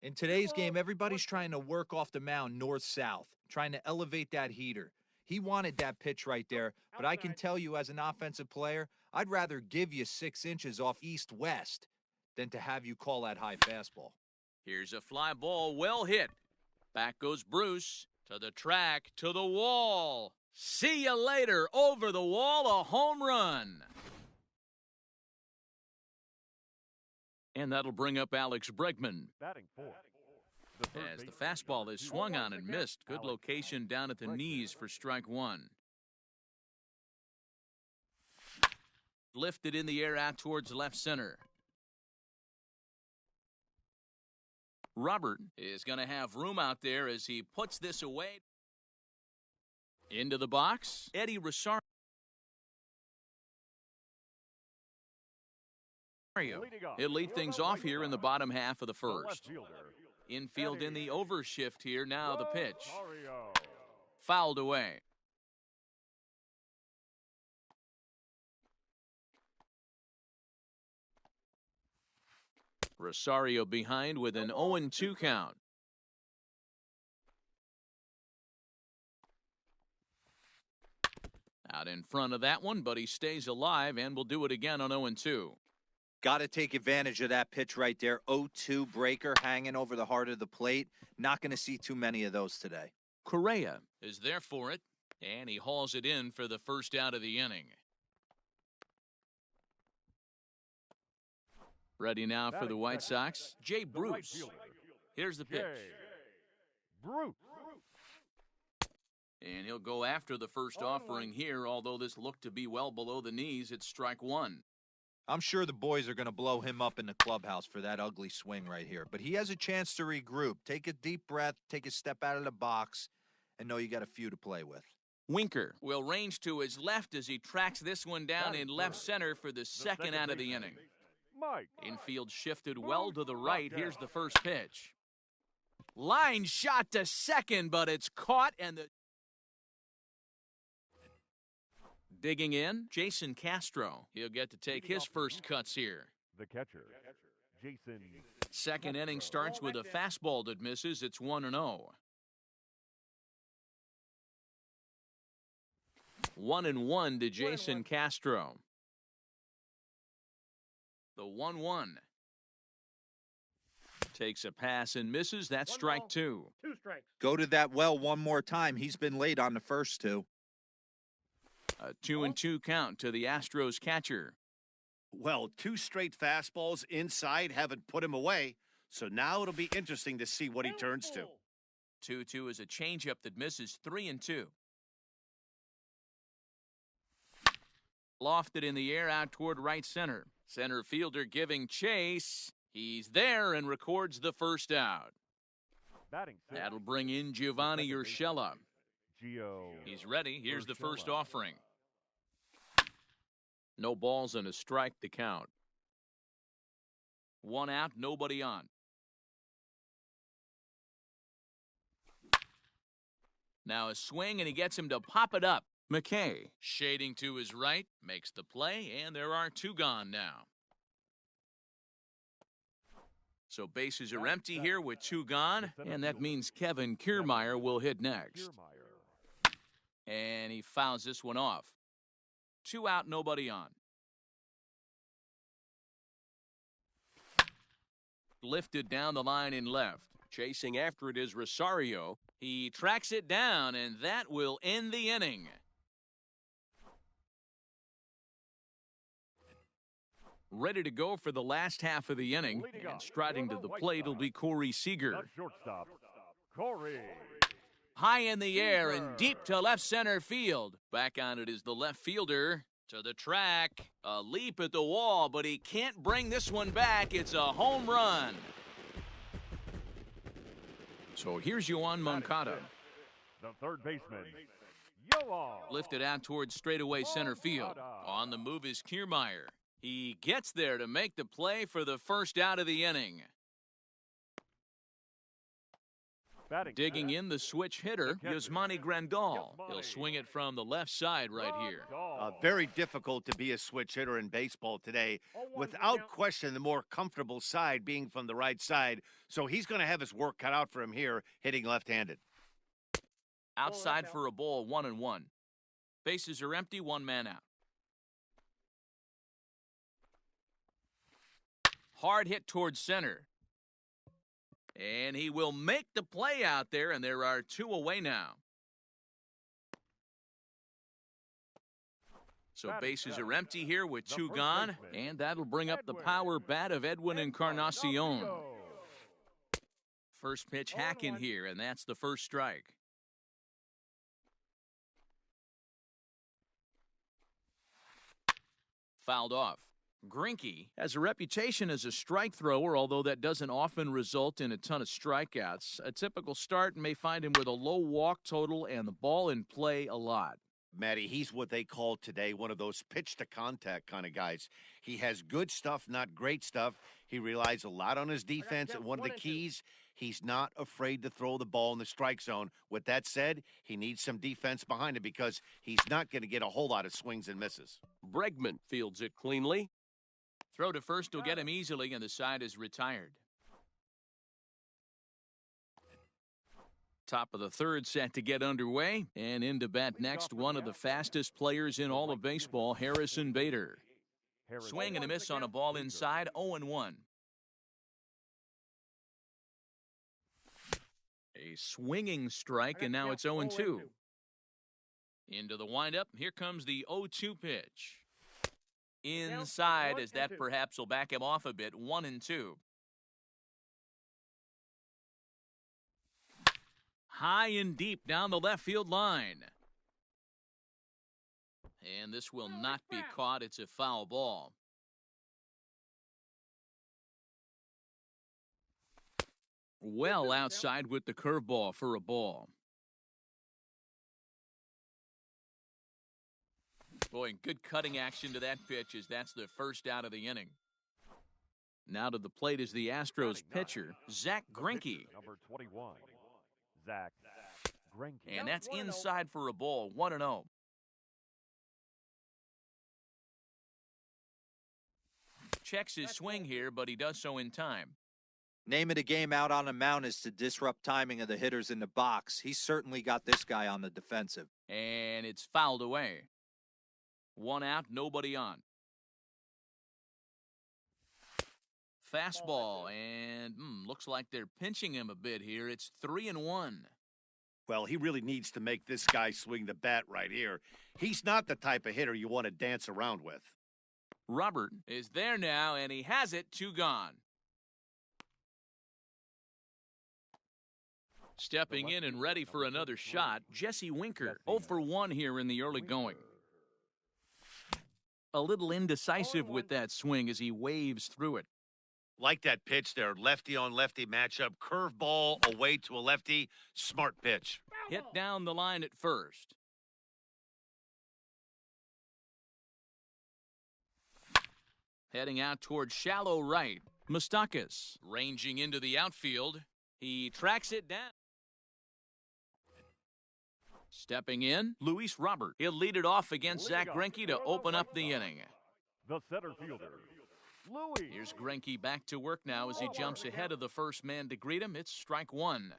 E: In today's game, everybody's trying to work off the mound north-south, trying to elevate that heater. He wanted that pitch right there, but I can tell you as an offensive player, I'd rather give you 6 inches off east-west than to have you call that high fastball.
A: Here's a fly ball, well hit. Back goes Bruce, to the track, to the wall. See you later, over the wall, a home run. And that'll bring up Alex Bregman.
B: Batting fourth.
A: As the fastball is swung on and missed. Good location down at the knees for strike 1. Lifted in the air out towards left center. Robert is going to have room out there as he puts this away. Into the box, Eddie Rosario. He'll lead things off here in the bottom half of the first. Infield in the overshift here. Now the pitch. Fouled away. Rosario behind with an 0-2 count. Out in front of that one, but he stays alive and will do it again on 0-2.
E: Got to take advantage of that pitch right there. 0-2 breaker hanging over the heart of the plate. Not going to see too many of those today.
A: Correa is there for it, and he hauls it in for the first out of the inning. Ready now for the White Sox, Jay Bruce. Here's the pitch.
B: Bruce.
A: And he'll go after the first offering here, although this looked to be well below the knees. It's strike 1.
E: I'm sure the boys are going to blow him up in the clubhouse for that ugly swing right here. But he has a chance to regroup. Take a deep breath, take a step out of the box, and know you got a few to play with.
A: Winker will range to his left as he tracks this one down in left center for the second out of the inning. Infield shifted well to the right. Here's the first pitch. Line shot to second, but it's caught, and the digging in, Jason Castro. He'll get to take his first cuts here.
B: The catcher, Jason.
A: Second inning starts with a fastball that misses. It's 1-0. 1-1 to Jason Castro. The 1-1. Takes a pass and misses. That's strike 2.
D: 2 strikes.
E: Go to that well one more time. He's been late on the first 2.
A: A 2-2 count to the Astros catcher.
F: Well, 2 straight fastballs inside haven't put him away, so now it'll be interesting to see what he turns to.
A: 2-2 is a changeup that misses. 3-2. Lofted in the air out toward right center. Center fielder giving chase. He's there and records the first out. That'll bring in Giovanni Urshela. He's ready. Here's the first offering. No balls and a strike to count. 1 out, nobody on. Now a swing, and he gets him to pop it up. McKay, shading to his right, makes the play, and there are 2 gone now. So bases are empty here with 2 gone, and that means Kevin Kiermaier will hit next. And he fouls this one off. 2 out, nobody on. Lifted down the line in left. Chasing after it is Rosario. He tracks it down, and that will end the inning. Ready to go for the last half of the inning, and striding to the plate will be Corey Seager.
B: Shortstop, Corey.
A: High in the air and deep to left center field. Back on it is the left fielder. To the track. A leap at the wall, but he can't bring this one back. It's a home run. So here's Yoan Moncada.
B: The third baseman, Yoan.
A: Lifted out towards straightaway center field. On the move is Kiermaier. He gets there to make the play for the first out of the inning. Digging in the switch hitter, Yasmani Grandal. He'll swing it from the left side right here.
F: Very difficult to be a switch hitter in baseball today. Without question, the more comfortable side being from the right side. So he's going to have his work cut out for him here, hitting left-handed.
A: Outside for a ball, 1-1. Bases are empty, one man out. Hard hit towards center. And he will make the play out there, and there are two away now. So bases are empty here with two gone, and that'll bring up the power bat of Edwin Encarnacion. First pitch hack in here, and that's the first strike. Fouled off. Greinke has a reputation as a strike thrower, although that doesn't often result in a ton of strikeouts. A typical start may find him with a low walk total and the ball in play a lot.
F: Matty, he's what they call today one of those pitch-to-contact kind of guys. He has good stuff, not great stuff. He relies a lot on his defense, and one of the keys, he's not afraid to throw the ball in the strike zone. With that said, he needs some defense behind him because he's not going to get a whole lot of swings and misses.
G: Bregman fields it cleanly.
A: Throw to first will get him easily, and the side is retired. Top of the third set to get underway, and into bat next, one of the fastest players in all of baseball, Harrison Bader. Swing and a miss on a ball inside, 0-1. A swinging strike, and now it's 0-2. Into the windup, here comes the 0-2 pitch. Inside, as that perhaps will back him off a bit, 1-2. High and deep down the left field line. And this will not be caught. It's a foul ball. Well outside with the curveball for a ball. Boy, good cutting action to that pitch as that's the first out of the inning. Now to the plate is the Astros pitcher, Zach Greinke.
B: Number 21, Zach Greinke.
A: And that's inside for a ball, 1-0. Checks his swing here, but he does so in time.
E: Name of the game out on the mound is to disrupt timing of the hitters in the box. He's certainly got this guy on the defensive.
A: And it's fouled away. One out, nobody on. Fastball, and looks like they're pinching him a bit here. It's 3-1.
F: Well, he really needs to make this guy swing the bat right here. He's not the type of hitter you want to dance around with.
A: Robert is there now, and he has it, two gone. Stepping in and ready for another shot, Jesse Winker, 0 for 1 here in the early going. A little indecisive with that swing as he waves through it.
F: Like that pitch there, lefty on lefty matchup, curveball away to a lefty, smart pitch.
A: Hit down the line at first. Heading out towards shallow right, Moustakas ranging into the outfield. He tracks it down. Stepping in, Luis Robert. He'll lead it off against Zach Greinke to open up the inning.
B: The center fielder, Louis.
A: Here's Greinke back to work now as he jumps ahead of the first man to greet him. It's strike one.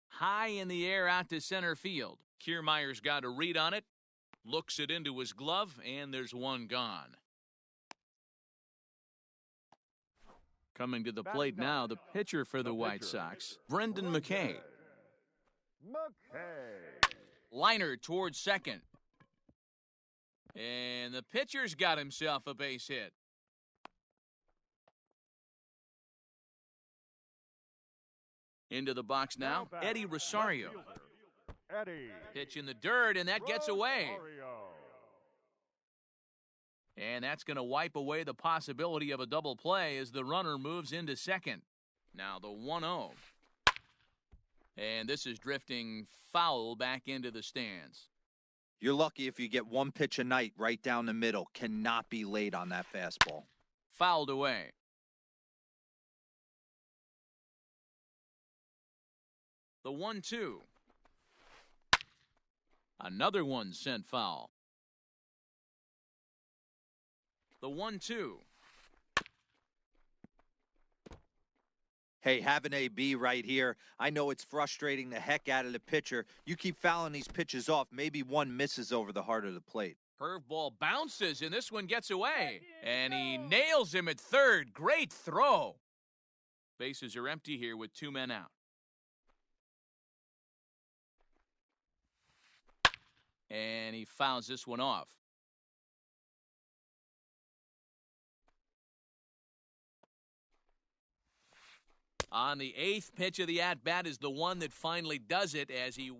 A: High in the air out to center field. Kiermaier's got a read on it. Looks it into his glove, and there's one gone. Coming to the plate now, the pitcher for the White Sox, Brendan McKay. Liner towards second. And the pitcher's got himself a base hit. Into the box now, Eddie Rosario. Pitch in the dirt, and that gets away. And that's going to wipe away the possibility of a double play as the runner moves into second. Now the 1-0. And this is drifting foul back into the stands.
E: You're lucky if you get one pitch a night right down the middle. Cannot be late on that fastball.
A: Fouled away. The 1-2. Another one sent foul. The 1-2.
E: Hey, have an AB right here. I know it's frustrating the heck out of the pitcher. You keep fouling these pitches off. Maybe one misses over the heart of the plate.
A: Curveball bounces, and this one gets away. And he nails him at third. Great throw. Bases are empty here with 2 men out. And he fouls this one off. On the 8th pitch of the at-bat is the one that finally does it as he...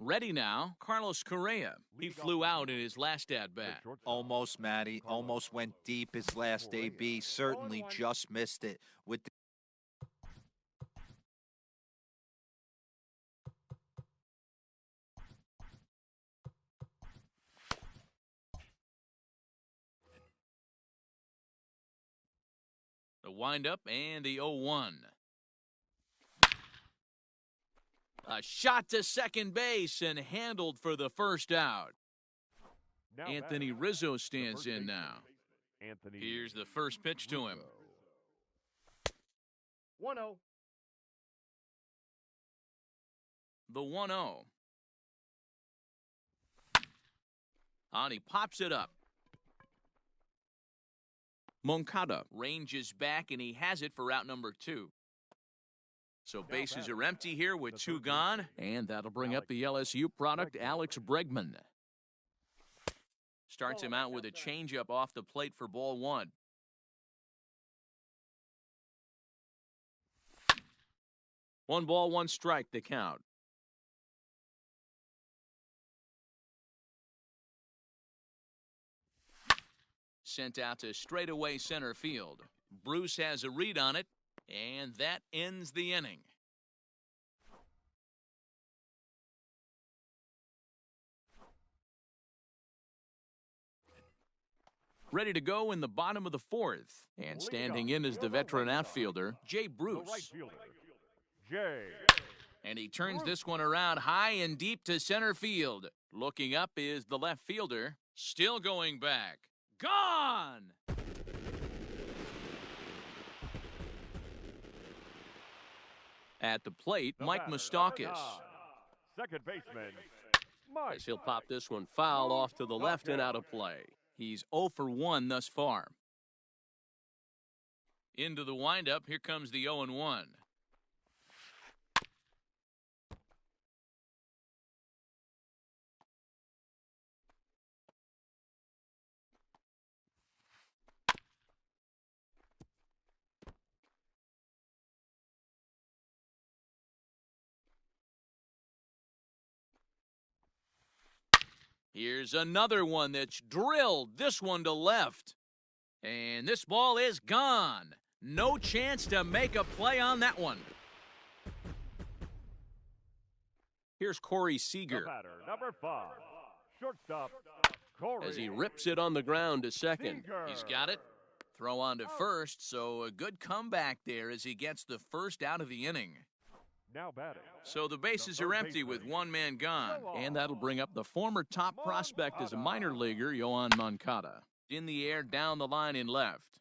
A: Ready now, Carlos Correa. He flew out in his last at-bat.
E: Almost, Matty. Almost went deep his last AB. Certainly just missed it. With
A: The windup and the 0-1. A shot to second base and handled for the first out. Anthony Rizzo stands in now. Here's the first pitch to him.
D: 1-0.
A: The 1-0. And he pops it up. Moncada ranges back, and he has it for out number 2. So bases are empty here with 2 gone, and that'll bring up the LSU product, Alex Bregman. Starts him out with a changeup off the plate for ball 1. One ball, one strike, the count. Sent out to straightaway center field. Bruce has a read on it, and that ends the inning. Ready to go in the bottom of the 4th, and standing in is the veteran outfielder, Jay Bruce. And he turns this one around high and deep to center field. Looking up is the left fielder, still going back. Gone! At the plate, Mike Moustakas.
B: Second baseman,
G: As he'll pop this one foul off to the left and out of play.
A: He's 0 for 1 thus far. Into the windup, here comes the 0-1. Here's another one that's drilled, this one to left. And this ball is gone. No chance to make a play on that one. Here's Corey Seager.
B: batter, number 5, shortstop, Corey.
G: As he rips it on the ground to second.
A: He's got it. Throw on to first, so a good comeback there as he gets the first out of the inning.
B: Now batting.
A: So the bases are empty with 1 man gone. And that'll bring up the former top prospect as a minor leaguer, Yohan Moncada. In the air, down the line in left.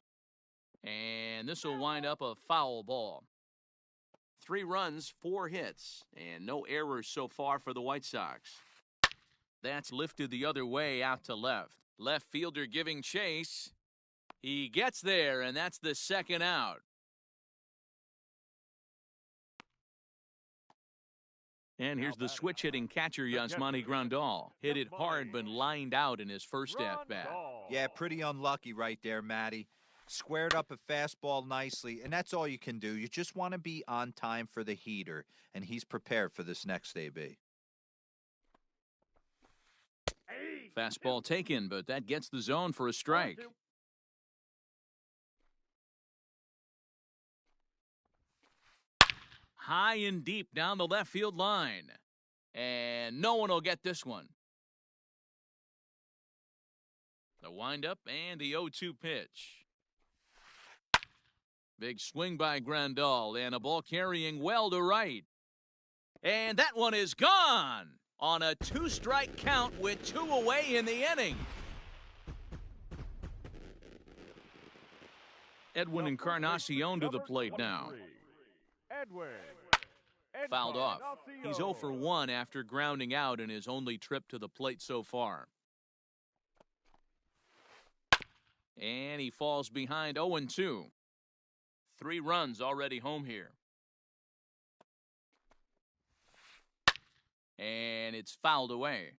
A: And this will wind up a foul ball. 3 runs, 4 hits, and no errors so far for the White Sox. That's lifted the other way out to left. Left fielder giving chase. He gets there, and that's the second out. And here's the switch-hitting catcher, Yasmani Grandal. Hit it hard, but lined out in his first at-bat.
E: Yeah, pretty unlucky right there, Matty. Squared up a fastball nicely, and that's all you can do. You just want to be on time for the heater, and he's prepared for this next AB.
A: Fastball taken, but that gets the zone for a strike. High and deep down the left field line. And no one will get this one. The windup and the 0-2 pitch. Big swing by Grandal and a ball carrying well to right. And that one is gone on a 2-strike count with 2 away in the inning. Edwin Encarnacion to the plate now. Fouled off. He's 0 for 1 after grounding out in his only trip to the plate so far. And he falls behind 0-2. 3 runs already home here. And it's fouled away.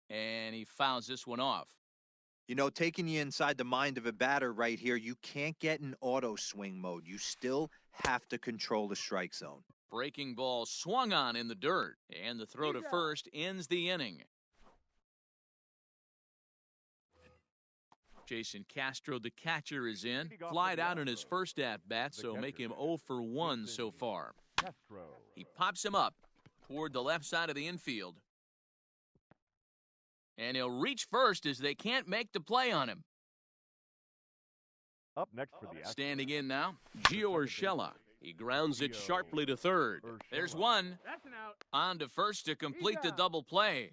A: And he fouls this one off.
E: You know, taking you inside the mind of a batter right here, you can't get in auto swing mode. You still have to control the strike zone.
A: Breaking ball swung on in the dirt, and the throw to first ends the inning. Jason Castro, the catcher, is in. Flied out in his first at-bat, so make him 0 for 1 so far. He pops him up toward the left side of the infield. And he'll reach first as they can't make the play on him.
B: Up next for the
A: Standing in now, Gio Urshela. He grounds it sharply to third. There's one.
D: That's an out.
A: On to first to complete the double play.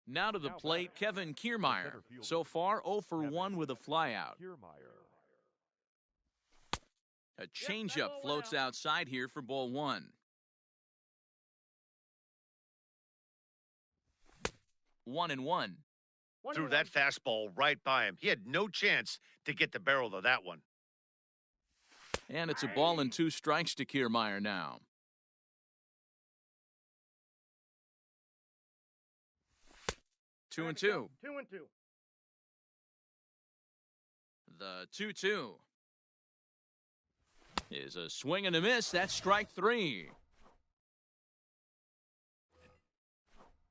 A: Now to the plate, Kevin Kiermaier. So far, 0 for 1 with a flyout. A changeup floats outside here for ball 1. 1-1.
C: Threw that fastball right by him. He had no chance to get the barrel of that one.
A: And it's a ball and 2 strikes to Kiermaier now. Two and two.
D: 2-2.
A: The 2-2 is a swing and a miss. That's strike 3.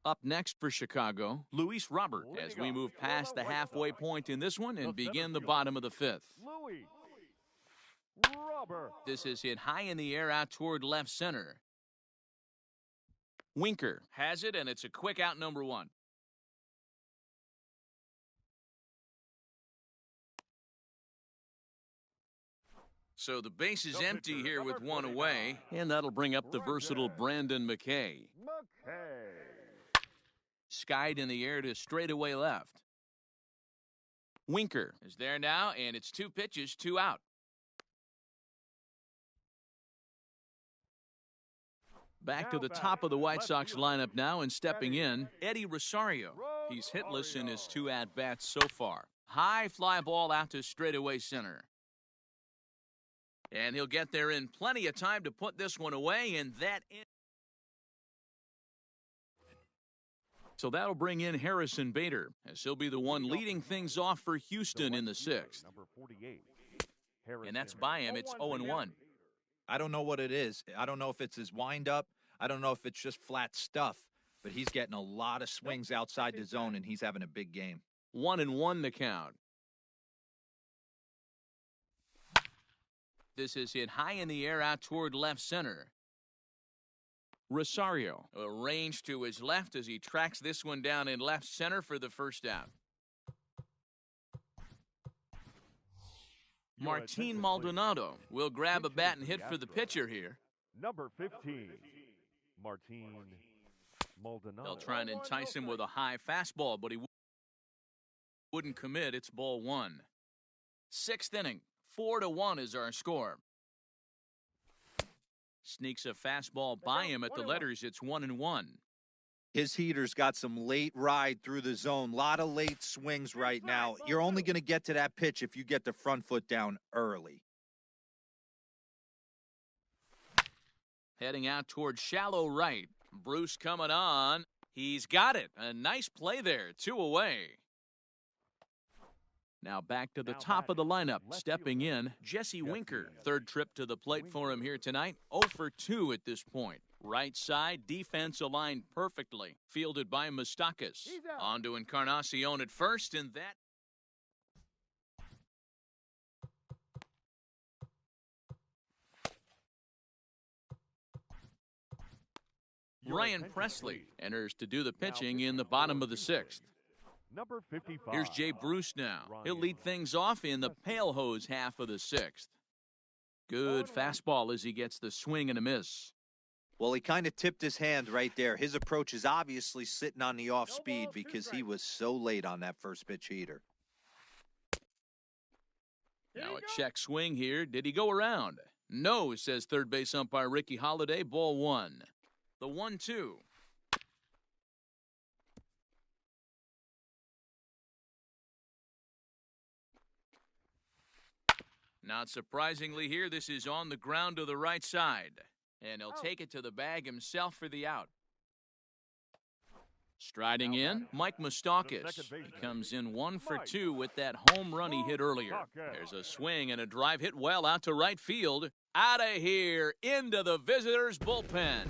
A: Up next for Chicago, Luis Robert, as we move past the halfway point in this one and begin the bottom of the 5th. This is hit high in the air out toward left center. Winker has it, and it's a quick out, number 1. So the base is empty here with 1 away, and that'll bring up the versatile Brandon McKay. Skied in the air to straightaway left. Winker is there now, and it's 2 pitches, 2 out. Back to the top of the White Sox lineup now, and stepping in, Eddie Rosario. He's hitless in his 2 at-bats so far. High fly ball out to straightaway center. And he'll get there in plenty of time to put this one away, and that in. So that'll bring in Harrison Bader, as he'll be the one leading things off for Houston in the 6th. And that's by him. It's 0-1.
E: I don't know what it is. I don't know if it's his windup. I don't know if it's just flat stuff. But he's getting a lot of swings outside the zone, and he's having a big game.
A: 1-1 the count. This is hit high in the air out toward left center. Rosario, a range to his left as he tracks this one down in left center for the first out. Martin Maldonado will grab a bat and hit for the pitcher here.
B: Number 15, Martin Maldonado.
A: They'll try and entice him with a high fastball, but he wouldn't commit. It's ball 1. 6th inning. 4-1 is our score. Sneaks a fastball by him at the letters. It's 1-1.
E: His heater's got some late ride through the zone. A lot of late swings right now. You're only going to get to that pitch if you get the front foot down early.
A: Heading out toward shallow right. Bruce coming on. He's got it. A nice play there. 2 away. Now back to the top of the lineup. Stepping in, Jesse Winker. 3rd trip to the plate for him here tonight. 0 for 2 at this point. Right side defense aligned perfectly. Fielded by Mustakis.
D: He's out.
A: On to Encarnacion at first, and that. Ryan Presley enters to do the pitching in the bottom of the sixth.
B: Number 55.
A: Here's Jay Bruce now. He'll lead things off in the pale hose half of the sixth. Good fastball as he gets the swing and a miss.
E: Well, he kind of tipped his hand right there. His approach is obviously sitting on the off speed because he was so late on that first pitch heater.
A: Now a check swing here. Did he go around? No, says third base umpire Ricky Holiday. Ball one. The 1-2. Not surprisingly here, this is on the ground to the right side. And he'll take it to the bag himself for the out. Striding in, Mike Mustakis. He comes in 1 for 2 with that home run he hit earlier. There's a swing and a drive hit well out to right field. Out of here, into the visitors' bullpen.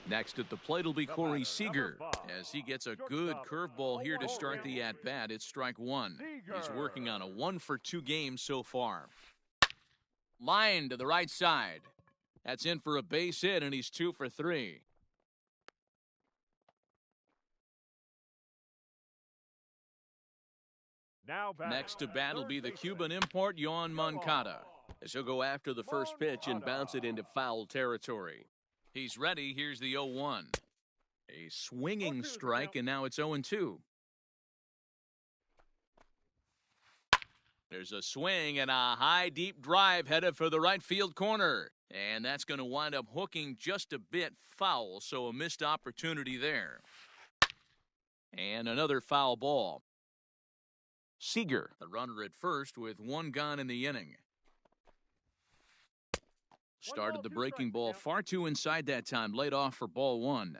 A: Next at the plate will be Corey Seager as he gets a good curveball here to start the at-bat. It's strike one. He's working on a 1 for 2 game so far. Line to the right side. That's in for a base hit, and he's 2 for 3. Next to bat will be the Cuban import, Yohan Moncada, as he'll go after the first pitch and bounce it into foul territory. He's ready. Here's the 0-1. A swinging strike, and now it's 0-2. There's a swing and a high, deep drive headed for the right field corner. And that's going to wind up hooking just a bit foul, so a missed opportunity there. And another foul ball. Seager, the runner at first with 1 gone in the inning. Started the breaking ball far too inside that time, laid off for ball 1.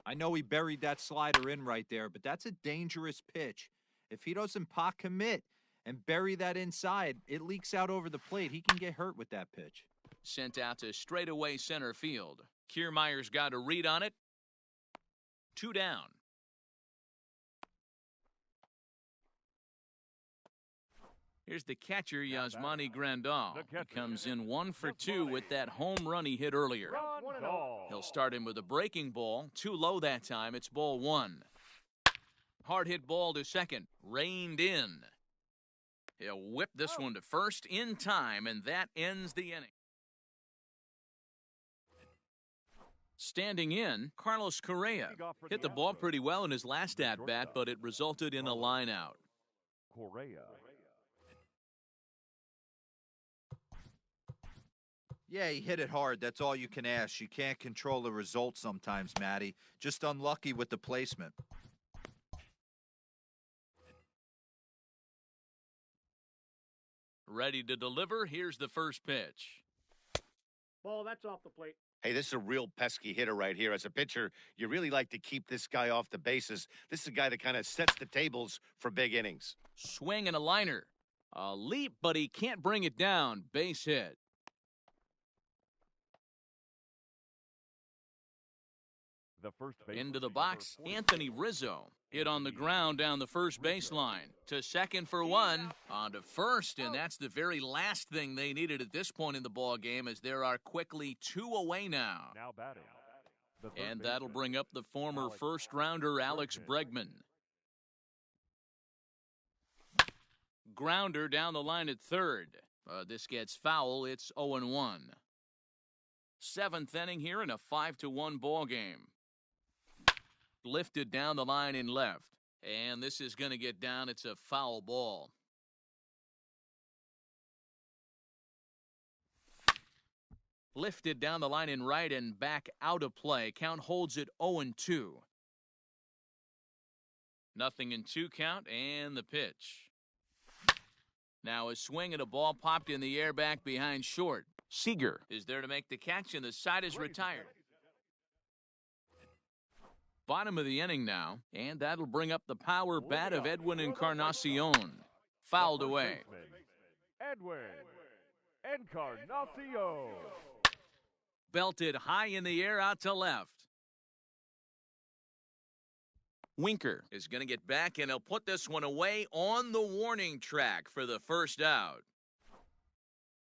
E: I know he buried that slider in right there, but that's a dangerous pitch. If he doesn't pot commit and bury that inside, it leaks out over the plate. He can get hurt with that pitch.
A: Sent out to straightaway center field. Kiermaier's got a read on it. 2 down. Here's the catcher, Yasmani Grandal. He comes in 1 for 2 with that home run he hit earlier. He'll start him with a breaking ball. Too low that time. It's ball 1. Hard hit ball to second. Reined in. He'll whip this one to first in time, and that ends the inning. Standing in, Carlos Correa hit the ball pretty well in his last at-bat, but it resulted in a line out.
B: Correa.
E: Yeah, he hit it hard. That's all you can ask. You can't control the result sometimes, Matty. Just unlucky with the placement.
A: Ready to deliver. Here's the first pitch.
D: Ball, that's off the plate.
C: Hey, this is a real pesky hitter right here. As a pitcher, you really like to keep this guy off the bases. This is a guy that kind of sets the tables for big innings.
A: Swing and a liner. A leap, but he can't bring it down. Base hit.
B: The first
A: Into the box, Anthony Rizzo. Hit on the ground down the first baseline. To second for 1. On to first, and that's the very last thing they needed at this point in the ball game, as there are quickly 2 away now.
B: Now batting.
A: And that'll bring up the former first-rounder Alex Bregman. Grounder down the line at third. This gets foul. It's 0-1. 7th inning here in a 5-1 ball game. Lifted down the line in left. And this is going to get down. It's a foul ball. Lifted down the line in right and back out of play. Count holds it 0-2. 0-2 count, and the pitch. Now a swing and a ball popped in the air back behind short. Seager is there to make the catch, and the side is retired. Bottom of the inning now, and that'll bring up the power bat of Edwin Encarnacion. Fouled away.
B: Edwin Encarnacion.
A: Belted high in the air out to left. Winker is going to get back, and he'll put this one away on the warning track for the first out.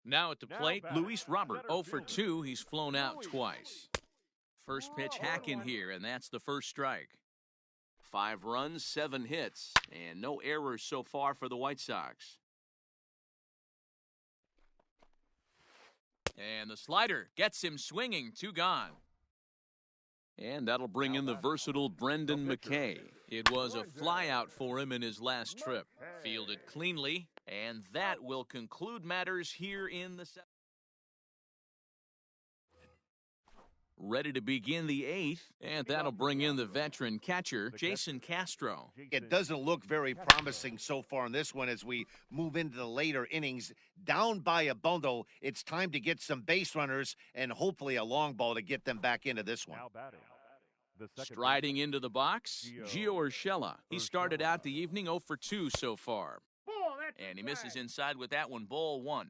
A: Now at the plate, Luis Robert. 0 for 2. He's flown out twice. First pitch hacking here, and that's the first strike. 5 runs, 7 hits, and no errors so far for the White Sox. And the slider gets him swinging, 2 gone. And that'll bring in the versatile Brendan McKay. It was a flyout for him in his last trip. Fielded cleanly, and that will conclude matters here in the 7th. Ready to begin the 8th, and that'll bring in the veteran catcher, Jason Castro.
F: It doesn't look very promising so far in this one as we move into the later innings. Down by a bundle, it's time to get some base runners and hopefully a long ball to get them back into this one.
A: Striding into the box, Gio Urshela. He started out the evening 0 for 2 so far. And he misses inside with that one, ball 1.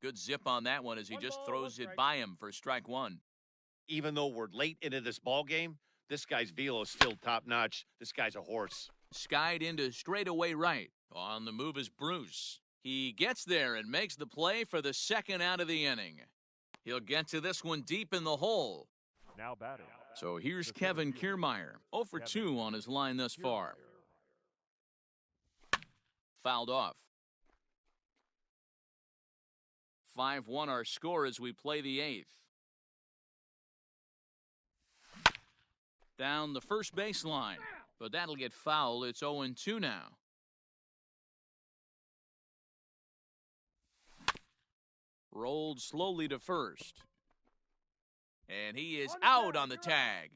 A: Good zip on that one as he just throws it by him for strike 1.
F: Even though we're late into this ball game, this guy's velo is still top-notch. This guy's a horse.
A: Skied into straightaway right. On the move is Bruce. He gets there and makes the play for the second out of the inning. He'll get to this one deep in the hole.
B: Now batting.
A: So here's Kevin Kiermaier. 0 for 2 on his line thus far. Fouled off. 5-1 our score as we play the 8th. Down the first baseline, but that'll get foul. It's 0-2 now. Rolled slowly to first. And he is out on the tag.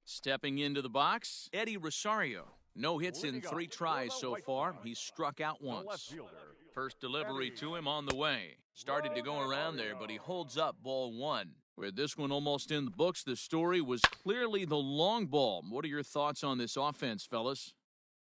A: Stepping into the box, Eddie Rosario. No hits in 3 tries so far. He's struck out once. First delivery to him on the way. Started to go around there, but he holds up ball 1. With this one almost in the books, the story was clearly the long ball. What are your thoughts on this offense, fellas?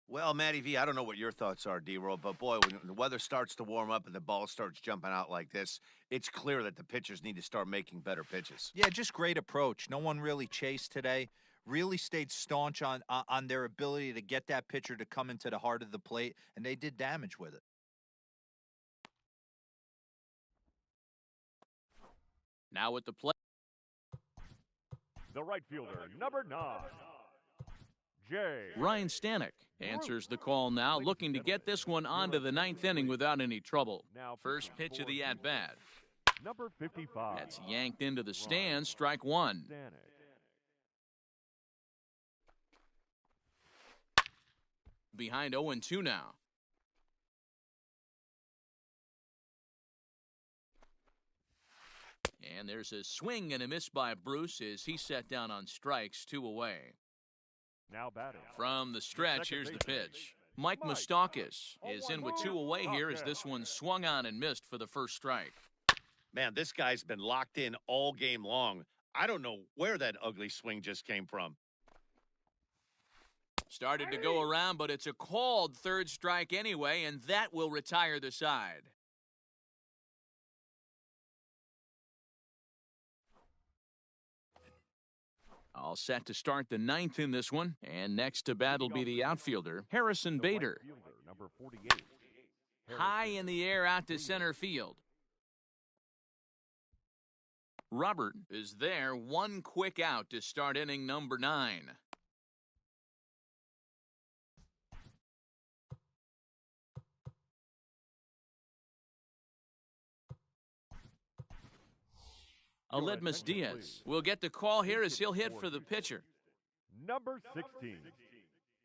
F: Well, Matty V, I don't know what your thoughts are, D-Roll, but boy, when the weather starts to warm up and the ball starts jumping out like this, it's clear that the pitchers need to start making better pitches.
E: Yeah, just great approach. No one really chased today. Really stayed staunch on their ability to get that pitcher to come into the heart of the plate, and they did damage with it.
A: Now at the plate.
B: The right fielder, number 9,
A: Ryan Stanek answers the call now, looking to get this one onto the 9th inning without any trouble. First pitch of the at-bat.
B: Number 55.
A: That's yanked into the stands, strike 1. Behind 0-2 now. And there's a swing and a miss by Bruce as he set down on strikes, 2 away.
B: Now batting.
A: From the stretch, here's the pitch. Mike Moustakas is in with 2 away here as this one swung on and missed for the first strike.
F: Man, this guy's been locked in all game long. I don't know where that ugly swing just came from.
A: Started to go around, but it's a called third strike anyway, and that will retire the side. All set to start the 9th in this one, and next to bat will be the outfielder, Harrison Bader.
B: Number 48.
A: High in the air out to center field. Robert is there, one quick out to start inning number 9. Aledmus Diaz will get the call here as he'll hit for the pitcher.
B: Number 16,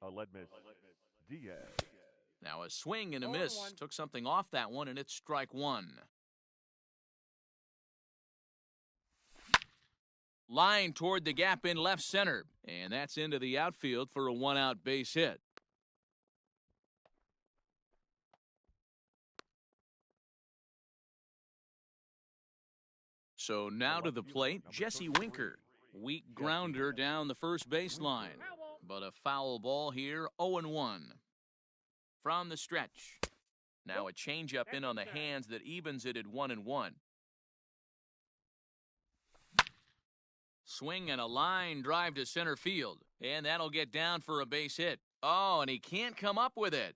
B: Aledmus Diaz.
A: Now a swing and a miss. Took something off that one, and it's strike 1. Line toward the gap in left center, and that's into the outfield for a 1-out base hit. So now to the plate, Jesse Winker. Weak grounder down the first baseline. But a foul ball here, 0-1. From the stretch. Now a changeup in on the hands that evens it at 1-1. Swing and a line drive to center field. And that'll get down for a base hit. Oh, and he can't come up with it.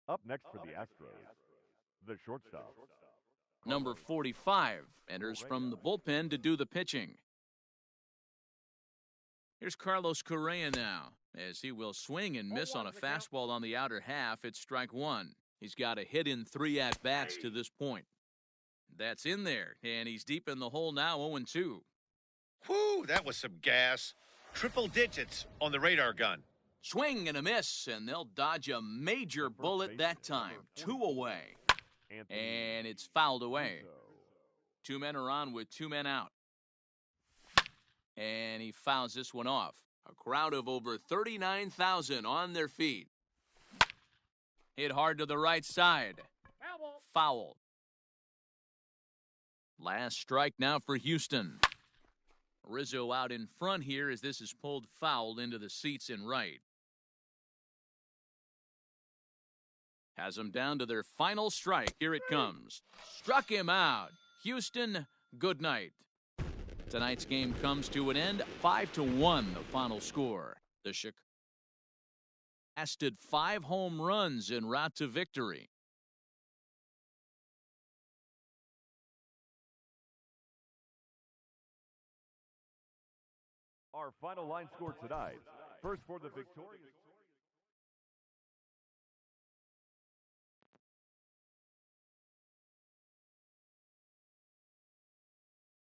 B: Up next for the Astros, the shortstop.
A: Number 45 enters from the bullpen to do the pitching. Here's Carlos Correa now, as he will swing and miss on a fastball on the outer half. It's strike one. He's got a hit in 3 at-bats to this point. That's in there, and he's deep in the hole now, 0-2.
C: Whew, that was some gas. Triple digits on the radar gun.
A: Swing and a miss, and they'll dodge a major bullet that time. 2 away. And it's fouled away. 2 men are on with 2 men out. And he fouls this one off. A crowd of over 39,000 on their feet. Hit hard to the right side. Foul. Last strike now for Houston. Rizzo out in front here as this is pulled foul into the seats in right. Has them down to their final strike. Here it comes. Struck him out. Houston, good night. Tonight's game comes to an end. 5-1 the final score. The Chicago lasted 5 home runs en route to victory.
B: Our final line score tonight. First for the victorious